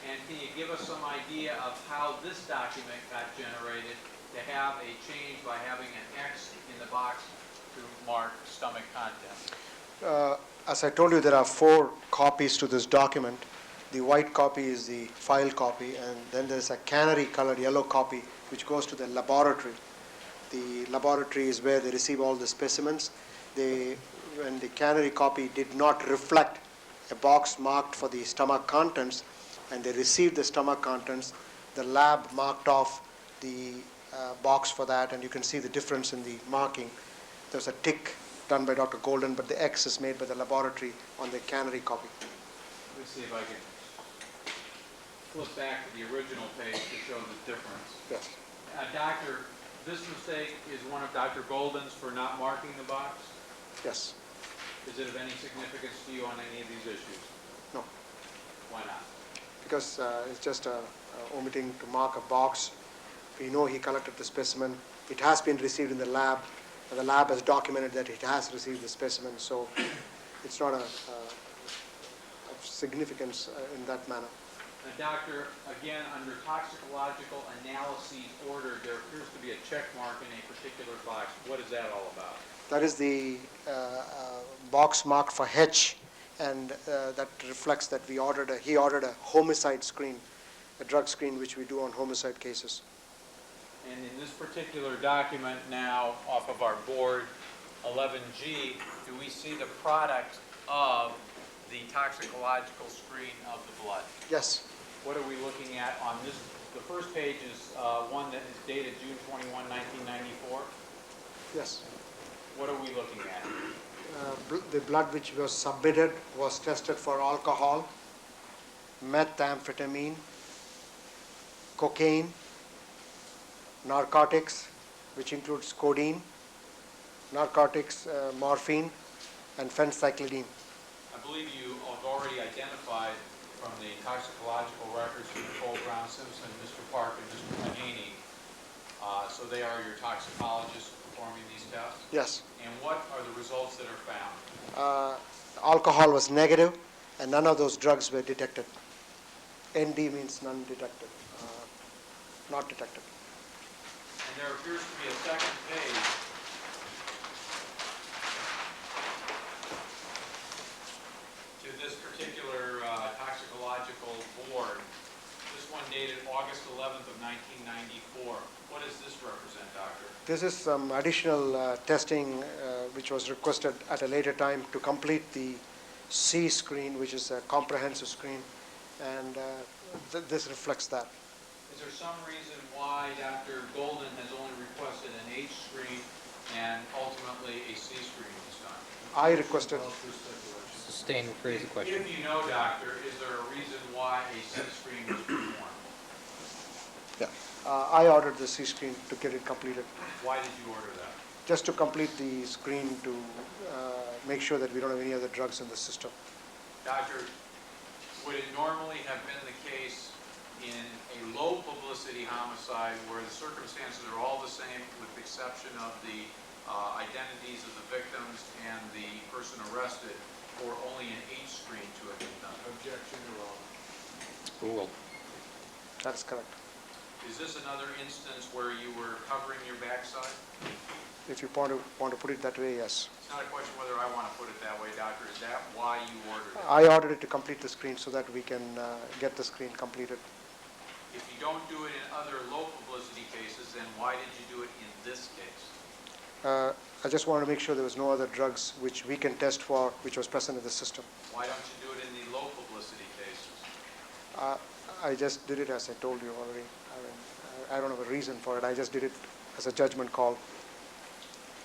And can you give us some idea of how this document got generated to have a change by having an X in the box to mark stomach contents? As I told you, there are 4 copies to this document. The white copy is the file copy, and then there's a canary-colored yellow copy which goes to the laboratory. The laboratory is where they receive all the specimens. When the canary copy did not reflect a box marked for the stomach contents, and they received the stomach contents, the lab marked off the box for that, and you can see the difference in the marking. There's a tick done by Dr. Golden, but the X is made by the laboratory on the canary copy. Let's see if I can flip back to the original page to show the difference. Yes. Doctor, this mistake is one of Dr. Golden's for not marking the box? Yes. Is it of any significance to you on any of these issues? No. Why not? Because it's just omitting to mark a box. We know he collected the specimen. It has been received in the lab. And the lab has documented that it has received the specimen, so it's not of significance in that manner. Doctor, again, under toxicological analyses ordered, there appears to be a check mark in a particular box. What is that all about? That is the box marked for H, and that reflects that he ordered a homicide screen, a drug screen which we do on homicide cases. And in this particular document now, off of our board, 11G, do we see the product of the toxicological screen of the blood? Yes. What are we looking at on this? The first page is one that is dated June 21, 1994. Yes. What are we looking at? The blood which was submitted was tested for alcohol, methamphetamine, cocaine, narcotics, which includes codeine, narcotics, morphine, and phencyclidine. I believe you have already identified from the toxicological records from Nicole Brown Simpson, Mr. Park, and Mr. Mahaney. So they are your toxicologists performing these tests? Yes. And what are the results that are found? Alcohol was negative, and none of those drugs were detected. ND means none detected, not detected. And there appears to be a second page to this particular toxicological board. This one dated August 11th of 1994. What does this represent, Doctor? This is some additional testing which was requested at a later time to complete the C screen, which is a comprehensive screen, and this reflects that. Is there some reason why Dr. Golden has only requested an H screen and ultimately a C screen this time? I requested. Sustain, rephrase the question. If you know, Doctor, is there a reason why a C screen was performed? Yeah. I ordered the C screen to get it completed. Why did you order that? Just to complete the screen to make sure that we don't have any other drugs in the system. Doctor, would it normally have been the case in a low publicity homicide where the circumstances are all the same with the exception of the identities of the victims and the person arrested, or only an H screen to have been done? Objection, Your Honor. Rule. That's correct. Is this another instance where you were covering your backside? If you want to put it that way, yes. It's not a question whether I want to put it that way, Doctor. Is that why you ordered it? I ordered it to complete the screen so that we can get the screen completed. If you don't do it in other low publicity cases, then why did you do it in this case? I just wanted to make sure there was no other drugs which we can test for, which was present in the system. Why don't you do it in the low publicity cases? I just did it as I told you already. I don't have a reason for it. I just did it as a judgment call.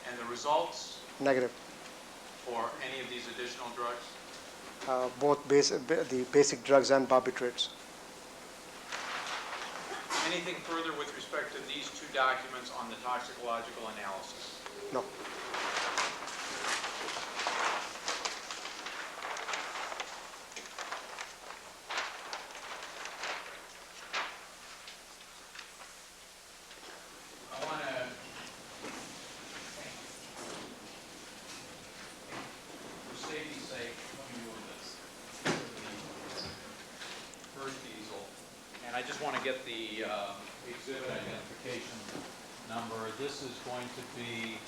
And the results Negative. for any of these additional drugs? Both the basic drugs and barbiturates. Anything further with respect to these two documents on the toxicological analysis? No. I want to, for safety's sake, let me move this. First diesel. And I just want to get the exhibit identification number. This is going to be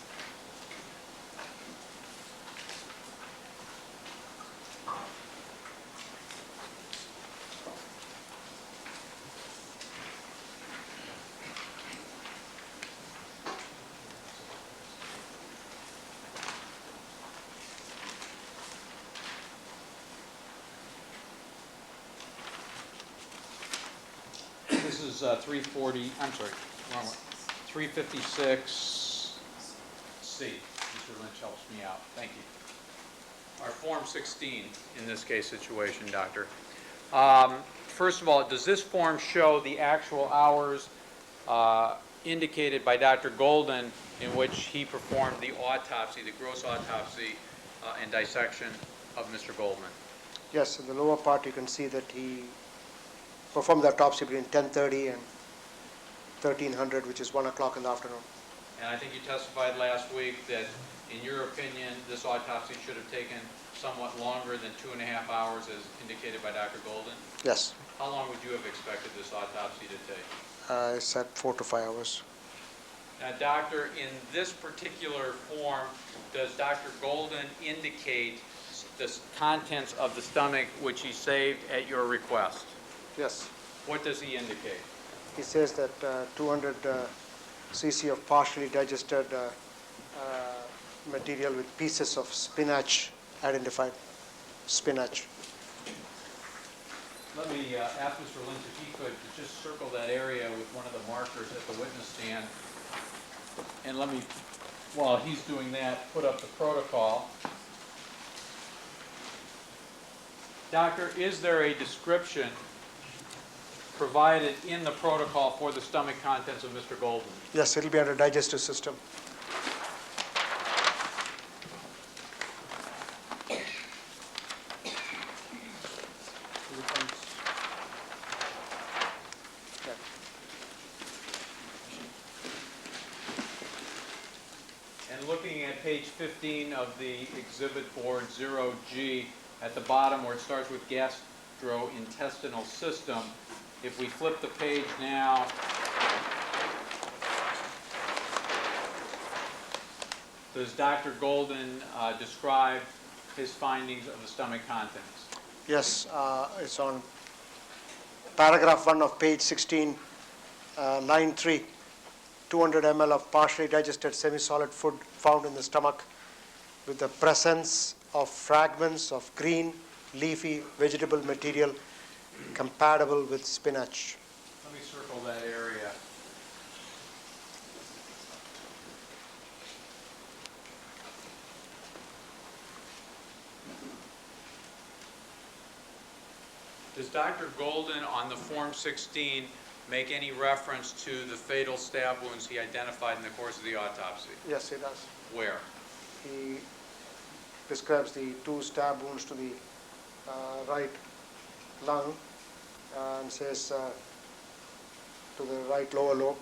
this is 340, I'm sorry, wrong one. 356C. Mr. Lynch helps me out. Thank you. Our Form 16 in this case situation, Doctor. First of all, does this form show the actual hours indicated by Dr. Golden in which he performed the autopsy, the gross autopsy and dissection of Mr. Goldman? Yes, in the lower part you can see that he performed the autopsy between 10:30 and 1300, which is 1 o'clock in the afternoon. And I think you testified last week that, in your opinion, this autopsy should have taken somewhat longer than 2.5 hours as indicated by Dr. Golden. Yes, How long would you have expected this autopsy to take? I said 4 to 5 hours. Now, doctor, in this particular form, does Dr. Golden indicate the contents of the stomach which he saved at your request? Yes, What does he indicate? he says that 200 cc of partially digested material with pieces of spinach identified. Spinach. Let me ask Mr. Lynch if he could just circle that area with one of the markers at the witness stand. And let me, while he's doing that, put up the protocol. Doctor, is there a description provided in the protocol for the stomach contents of Mr. Golden? Yes, it'll be under digestive system. And looking at page 15 of the exhibit board 0G, at the bottom where it starts with gastrointestinal system, if we flip the page now, does Dr. Golden describe his findings of the stomach contents? Yes, it's on paragraph 1 of page 16, line 3. 200 ml of partially digested semi-solid food found in the stomach with the presence of fragments of green, leafy vegetable material compatible with spinach. Let me circle that area. Does Dr. Golden on the Form 16 make any reference to the fatal stab wounds he identified in the course of the autopsy? Yes, he does. Where? He describes the 2 stab wounds to the right lung and says to the right lower lobe,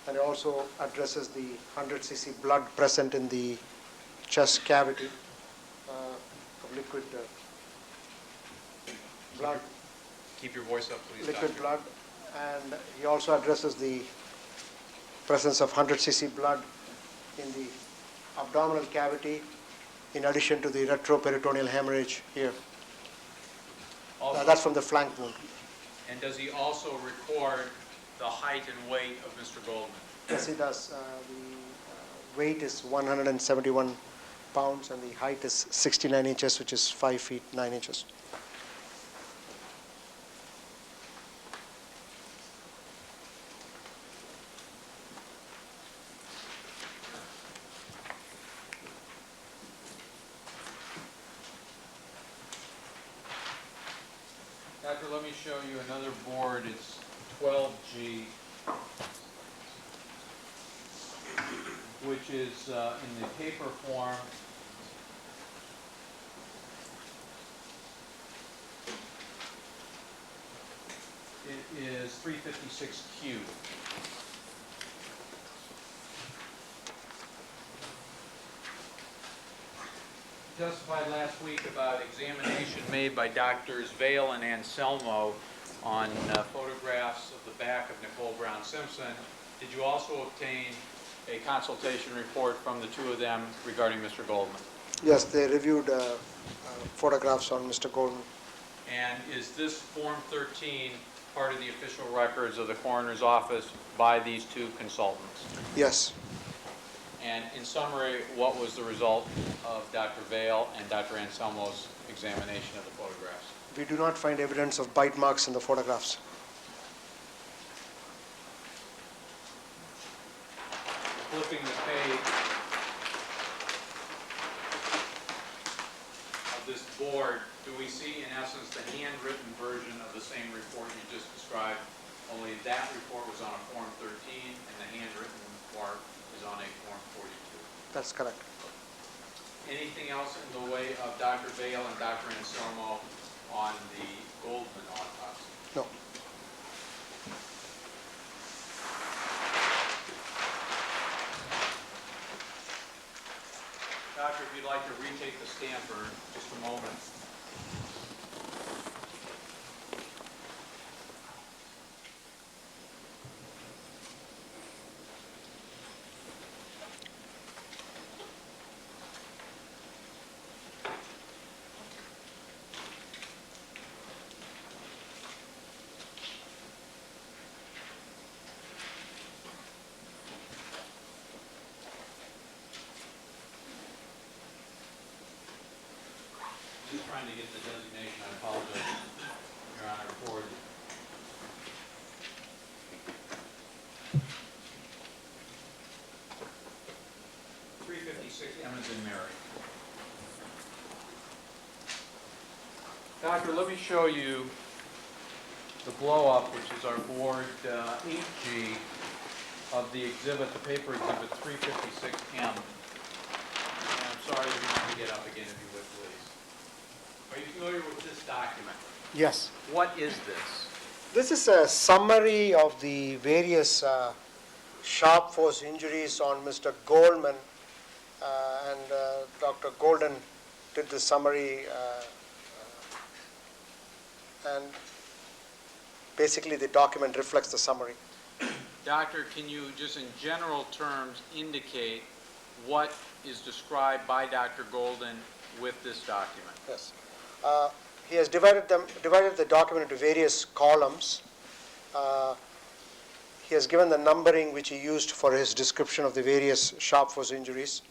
and he also addresses the 100 cc blood present in the chest cavity of liquid blood. Keep your voice up, please, Liquid Doctor. blood, and he also addresses the presence of 100 cc blood in the abdominal cavity, in addition to the retroperitoneal hemorrhage here. Also, That's from the flank wound. and does he also record the height and weight of Mr. Goldman? Yes, he does. The weight is 171 pounds and the height is 69 inches, which is 5 feet 9 inches. Doctor, let me show you another board. It's 12G, which is in the paper form. It is 356Q. Testified last week about examination made by Doctors Vale and Anselmo on photographs of the back of Nicole Brown Simpson. Did you also obtain a consultation report from the two of them regarding Mr. Goldman? Yes, they reviewed photographs on Mr. Goldman. And is this Form 13 part of the official records of the coroner's office by these two consultants? Yes. And in summary, what was the result of Dr. Vale and Dr. Anselmo's examination of the photographs? We do not find evidence of bite marks in the photographs. Flipping the page of this board, do we see in essence the handwritten version of the same report you just described, only that report was on a Form 13 and the handwritten part is on a Form 42? That's correct. Anything else in the way of Dr. Vale and Dr. Anselmo on the Goldman autopsy? No. Doctor, if you'd like to retake the stand for just a moment. Just trying to get the designation, I apologize, Your Honor, for 356 Emmons and Mary. Doctor, let me show you the blow-up, which is our board 8G of the exhibit, the paper exhibit 356M. And I'm sorry, you're going to have to get up again if you would, please. Are you familiar with this document? Yes. What is this? This is a summary of the various sharp force injuries on Mr. Goldman, and Dr. Golden did the summary, and basically the document reflects the summary. Doctor, can you just in general terms indicate what is described by Dr. Golden with this document? Yes. He has divided the document into various columns. He has given the numbering which he used for his description of the various sharp force injuries,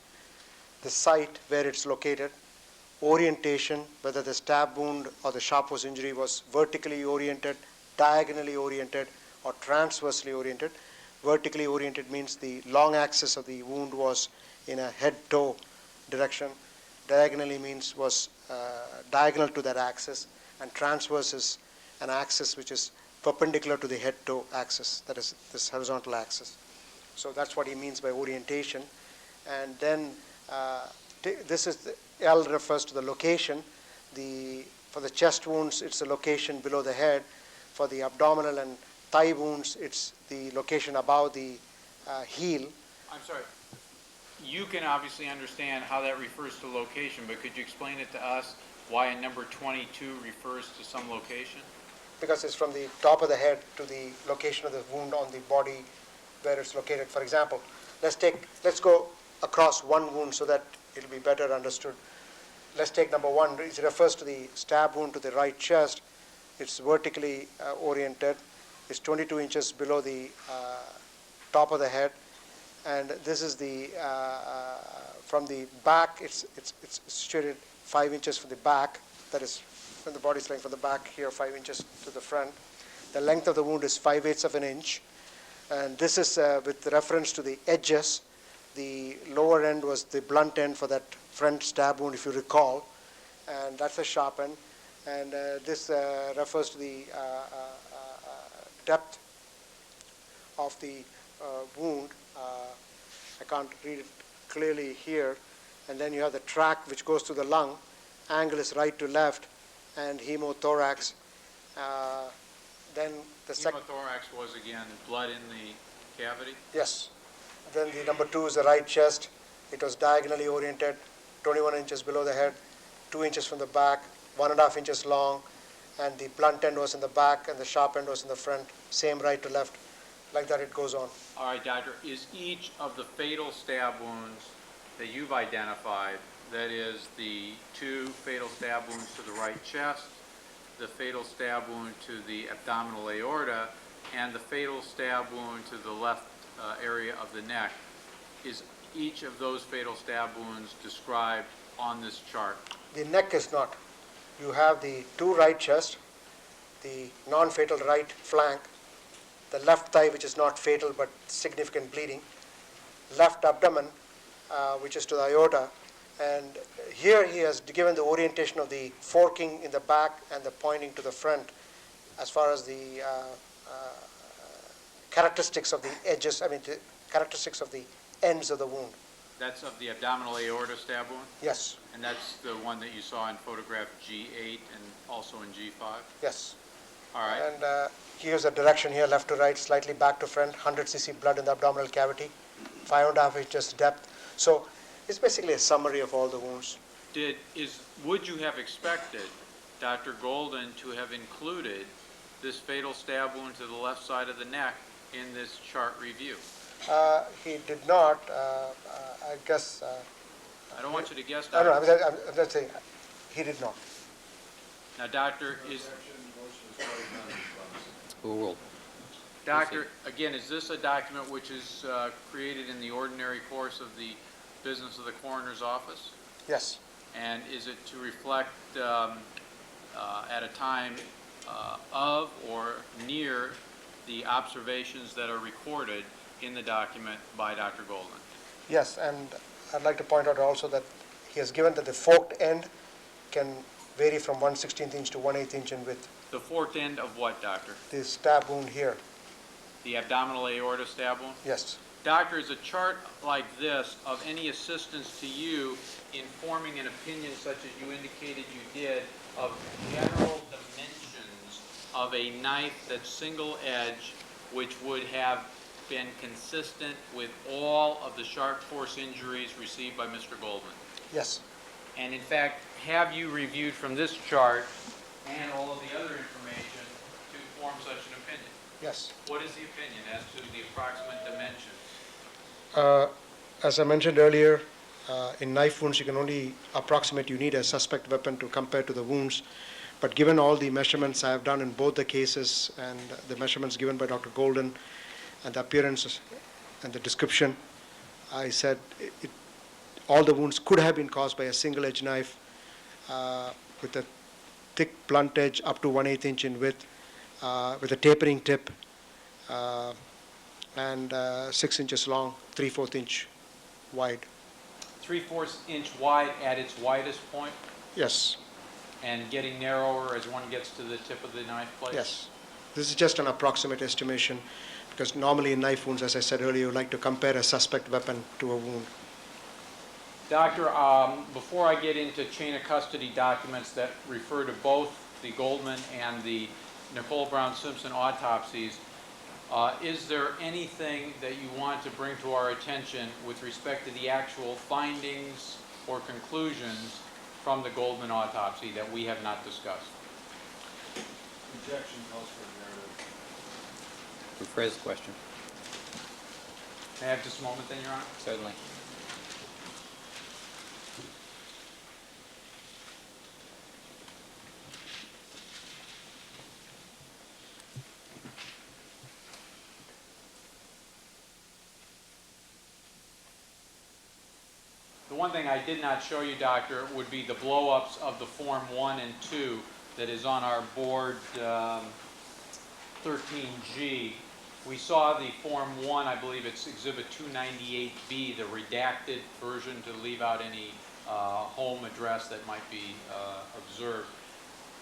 the site where it's located, orientation, whether the stab wound or the sharp force injury was vertically oriented, diagonally oriented, or transversely oriented. Vertically oriented means the long axis of the wound was in a head-toe direction. Diagonally means was diagonal to that axis, and transverse is an axis which is perpendicular to the head-toe axis, that is this horizontal axis. So that's what he means by orientation. And then this is L refers to the location. For the chest wounds, it's the location below the head. For the abdominal and thigh wounds, it's the location above the heel. I'm sorry. You can obviously understand how that refers to location, but could you explain it to us why a number 22 refers to some location? Because it's from the top of the head to the location of the wound on the body where it's located. For example, let's go across one wound so that it'll be better understood. Let's take number 1. It refers to the stab wound to the right chest. It's vertically oriented. It's 22 inches below the top of the head. And this is the from the back. It's situated 5 inches from the back. That is, when the body is lying from the back here, 5 inches to the front. The length of the wound is 5/8 of an inch. And this is with reference to the edges. The lower end was the blunt end for that front stab wound, if you recall. And that's a sharp end. And this refers to the depth of the wound. I can't read it clearly here. And then you have the track which goes to the lung. Angle is right to left, and hemothorax. Then the second. Pneumothorax was, again, blood in the cavity? Yes. Then the number 2 is the right chest. It was diagonally oriented, 21 inches below the head, 2 inches from the back, 1.5 inches long, and the blunt end was in the back and the sharp end was in the front, same right to left. Like that it goes on. All right, doctor, is each of the fatal stab wounds that you've identified, that is the 2 fatal stab wounds to the right chest, the fatal stab wound to the abdominal aorta, and the fatal stab wound to the left area of the neck, is each of those fatal stab wounds described on this chart? The neck is not. You have the 2 right chest, the non-fatal right flank, the left thigh, which is not fatal but significant bleeding, left abdomen, which is to the aorta, and here he has given the orientation of the forking in the back and the pointing to the front as far as the characteristics of the edges, the characteristics of the ends of the wound. That's of the abdominal aorta stab wound? Yes. And that's the one that you saw in photograph G8 and also in G5? Yes. All right. And here's the direction here, left to right, slightly back to front, 100 cc blood in the abdominal cavity, 5.5 inches depth. So it's basically a summary of all the wounds. Would you have expected Dr. Golden to have included this fatal stab wound to the left side of the neck in this chart review? He did not. I guess. I don't want you to guess, No, Doctor. I'm just saying, he did not. Now, Doctor, Overruled. Doctor, again, is this a document which is created in the ordinary course of the business of the coroner's office? Yes. And is it to reflect at a time of or near the observations that are recorded in the document by Dr. Golden? Yes, and I'd like to point out also that he has given that the forked end can vary from 1/16 inch to 1/8 inch in width. The forked end of what, Doctor? The stab wound here. The abdominal aorta stab wound? Yes. Doctor, is a chart like this of any assistance to you in forming an opinion such as you indicated you did of general dimensions of a knife that's single edge, which would have been consistent with all of the sharp force injuries received by Mr. Goldman? Yes. And in fact, have you reviewed from this chart and all of the other information to form such an opinion? Yes. What is the opinion as to the approximate dimensions? As I mentioned earlier, in knife wounds, you can only approximate. You need a suspect weapon to compare to the wounds. But given all the measurements I have done in both the cases and the measurements given by Dr. Golden and the appearances and the description, I said all the wounds could have been caused by a single edge knife with a thick blunt edge up to 1/8 inch in width, with a tapering tip, and 6 inches long, 3/4 inch wide. 3/4 inch wide at its widest point Yes. and getting narrower as one gets to the tip of the knife blade? Yes. This is just an approximate estimation because normally in knife wounds, as I said earlier, you like to compare a suspect weapon to a wound. Doctor, before I get into chain of custody documents that refer to both the Goldman and the Nicole Brown Simpson autopsies, is there anything that you want to bring to our attention with respect to the actual findings or conclusions from the Goldman autopsy that we have not discussed? Objection calls for narrative. Rephrase the question. May I have just a moment then, Your Honor? Certainly. The one thing I did not show you, Doctor, would be the blow-ups of the Form 1 and 2 that is on our board 13G. We saw the Form 1, I believe it's Exhibit 298B, the redacted version to leave out any home address that might be observed.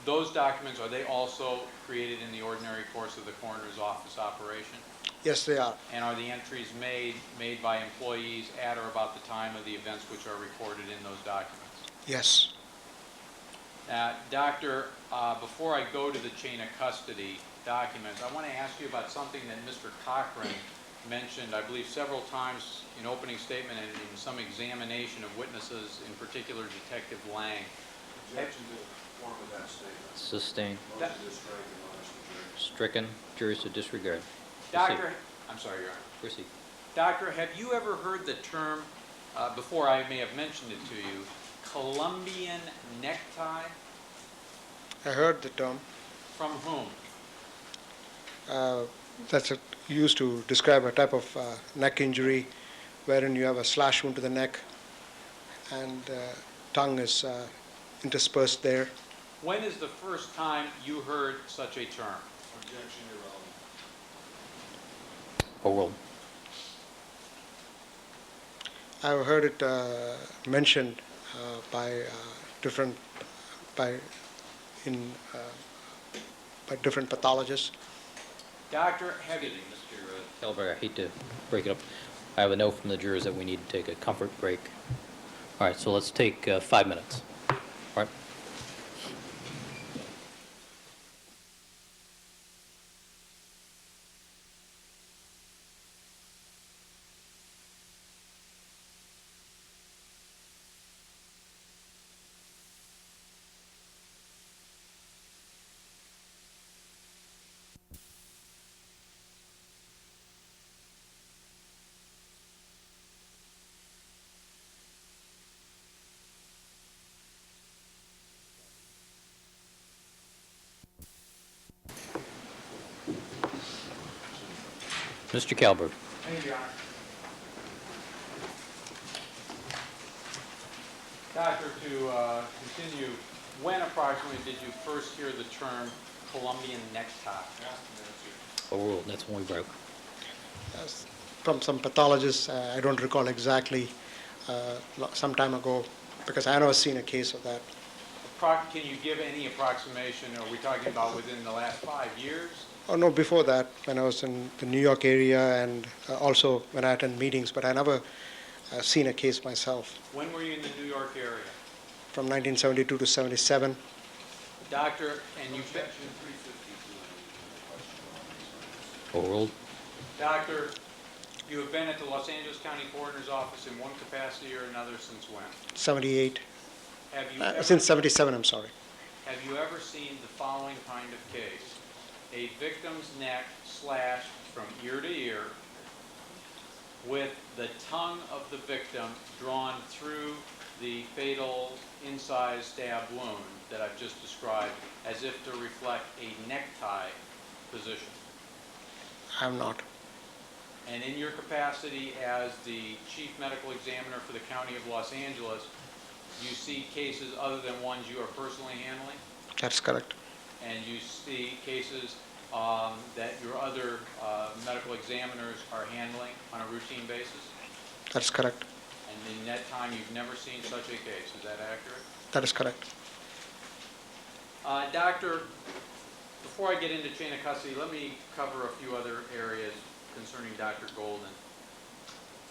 Those documents, are they also created in the ordinary course of the coroner's office operation? Yes, they are. And are the entries made by employees at or about the time of the events which are recorded in those documents? Yes. Now, Doctor, before I go to the chain of custody documents, I want to ask you about something that Mr. Cochran mentioned, I believe, several times in opening statement and in some examination of witnesses, in particular Detective Lang. Objection to the form of that statement. Sustained. Motion to strike and honest objection. Stricken. Jurors to disregard. Doctor, I'm sorry, Your Honor. Proceed. Doctor, have you ever heard the term, before I may have mentioned it to you, Colombian necktie? I heard the term. From whom? That's used to describe a type of neck injury wherein you have a slash wound to the neck and tongue is interspersed there. When is the first time you heard such a term? Objection, Your Honor. Overruled. I've heard it mentioned by different pathologists. Doctor, have you... Mr. Kelberg, I hate to break it up. I have a note from the jurors that we need to take a comfort break. All right, so let's take 5 minutes. All right. Mr. Kelberg. Thank you, Your Honor. Doctor, to continue, when approximately did you first hear the term Colombian necktie? Overruled. That's when we broke. From some pathologists, I don't recall exactly, some time ago, because I never seen a case of that. Can you give any approximation? Are we talking about within the last 5 years? Oh, no, before that, when I was in the New York area and also when I attend meetings, but I never seen a case myself. When were you in the New York area? From 1972 to 77. Doctor, and you've been... Objection 352. Overruled. Doctor, you have been at the Los Angeles County Coroner's Office in one capacity or another since when? 78. Have you ever, Since 77, I'm sorry. have you ever seen the following kind of case? A victim's neck slashed from ear to ear with the tongue of the victim drawn through the fatal incised stab wound that I've just described as if to reflect a necktie position? I'm not. And in your capacity as the chief medical examiner for the County of Los Angeles, you see cases other than ones you are personally handling? That's correct. And you see cases that your other medical examiners are handling on a routine basis? That's correct. And in that time, you've never seen such a case. Is that accurate? That is correct. Doctor, before I get into chain of custody, let me cover a few other areas concerning Dr. Golden.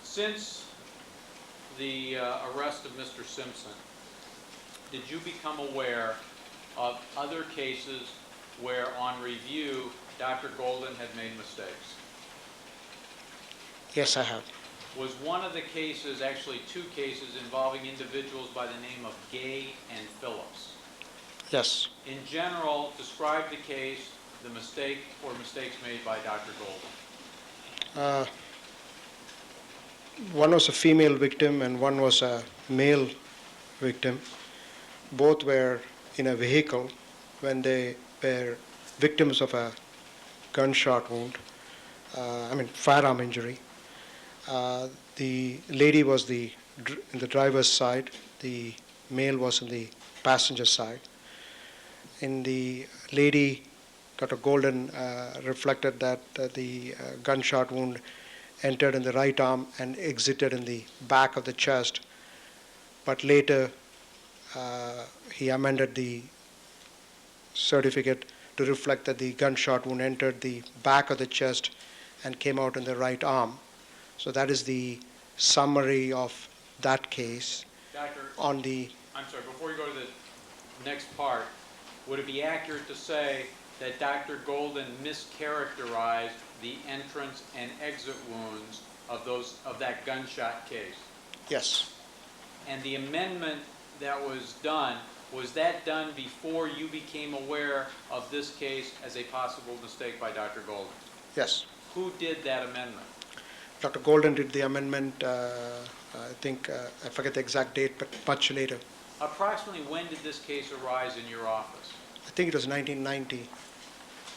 Since the arrest of Mr. Simpson, did you become aware of other cases where on review Dr. Golden had made mistakes? Yes, I have. Was one of the cases, actually two cases, involving individuals by the name of Gay and Phillips? Yes. In general, describe the case, the mistake or mistakes made by Dr. Golden. One was a female victim and one was a male victim. Both were in a vehicle when they were victims of a gunshot wound, firearm injury. The lady was in the driver's side, the male was in the passenger side. In the lady, Dr. Golden reflected that the gunshot wound entered in the right arm and exited in the back of the chest, but later he amended the certificate to reflect that the gunshot wound entered the back of the chest and came out in the right arm. So that is the summary of that case. Doctor, On the, I'm sorry, before you go to the next part, would it be accurate to say that Dr. Golden mischaracterized the entrance and exit wounds of that gunshot case? yes, And the amendment that was done, was that done before you became aware of this case as a possible mistake by Dr. Golden? yes. Who did that amendment? Dr. Golden did the amendment, I think, I forget the exact date, but much later. Approximately when did this case arise in your office? I think it was 1990.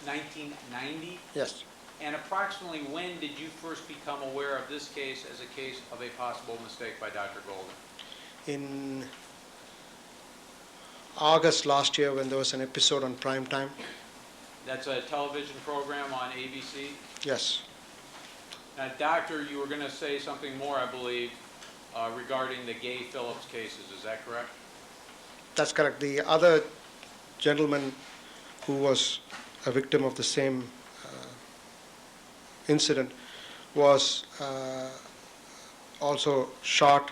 1990? Yes. And approximately when did you first become aware of this case as a case of a possible mistake by Dr. Golden? In August last year, when there was an episode on prime time. That's a television program on ABC? Yes. Now, Doctor, you were going to say something more, I believe, regarding the Gay Phillips cases. Is that correct? That's correct. The other gentleman who was a victim of the same incident was also shot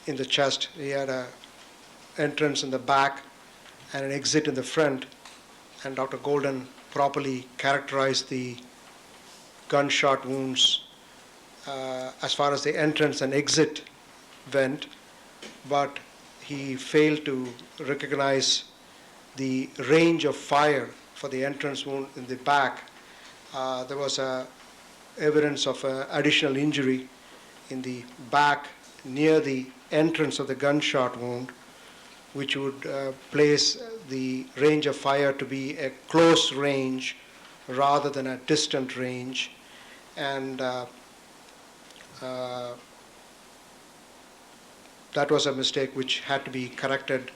in the chest. He had an entrance in the back and an exit in the front, and Dr. Golden properly characterized the gunshot wounds as far as the entrance and exit went, but he failed to recognize the range of fire for the entrance wound in the back. There was evidence of additional injury in the back near the entrance of the gunshot wound, which would place the range of fire to be a close range rather than a distant range. And that was a mistake which had to be corrected,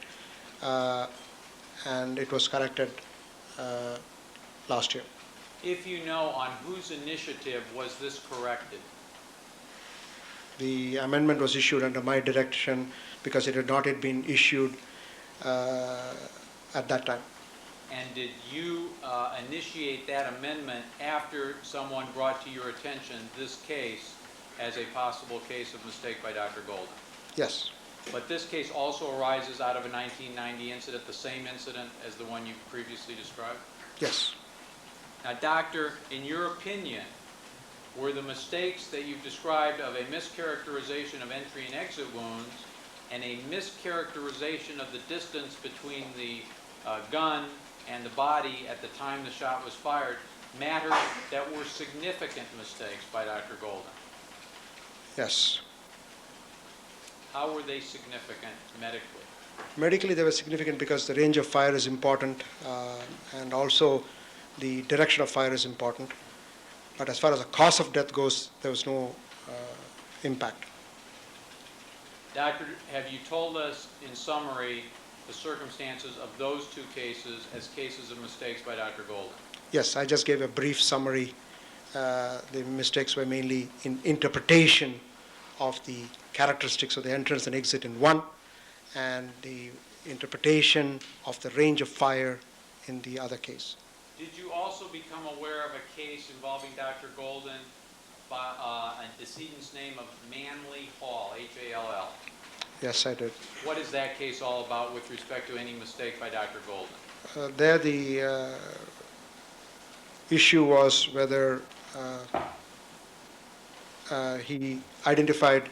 and it was corrected last year. If you know, on whose initiative was this corrected? The amendment was issued under my direction because it had not yet been issued at that time. And did you initiate that amendment after someone brought to your attention this case as a possible case of mistake by Dr. Golden? Yes, But this case also arises out of a 1990 incident, the same incident as the one you previously described? yes. Now, Doctor, in your opinion, were the mistakes that you've described of a mischaracterization of entry and exit wounds and a mischaracterization of the distance between the gun and the body at the time the shot was fired matters that were significant mistakes by Dr. Golden? Yes. How were they significant medically? Medically, they were significant because the range of fire is important, and also the direction of fire is important. But as far as the cause of death goes, there was no impact. Doctor, have you told us in summary the circumstances of those two cases as cases of mistakes by Dr. Golden? Yes, I just gave a brief summary. The mistakes were mainly in interpretation of the characteristics of the entrance and exit in one, and the interpretation of the range of fire in the other case. Did you also become aware of a case involving Dr. Golden by a decedent's name of Manley Hall, H-A-L-L? Yes, I did. What is that case all about with respect to any mistake by Dr. Golden? There the issue was whether he identified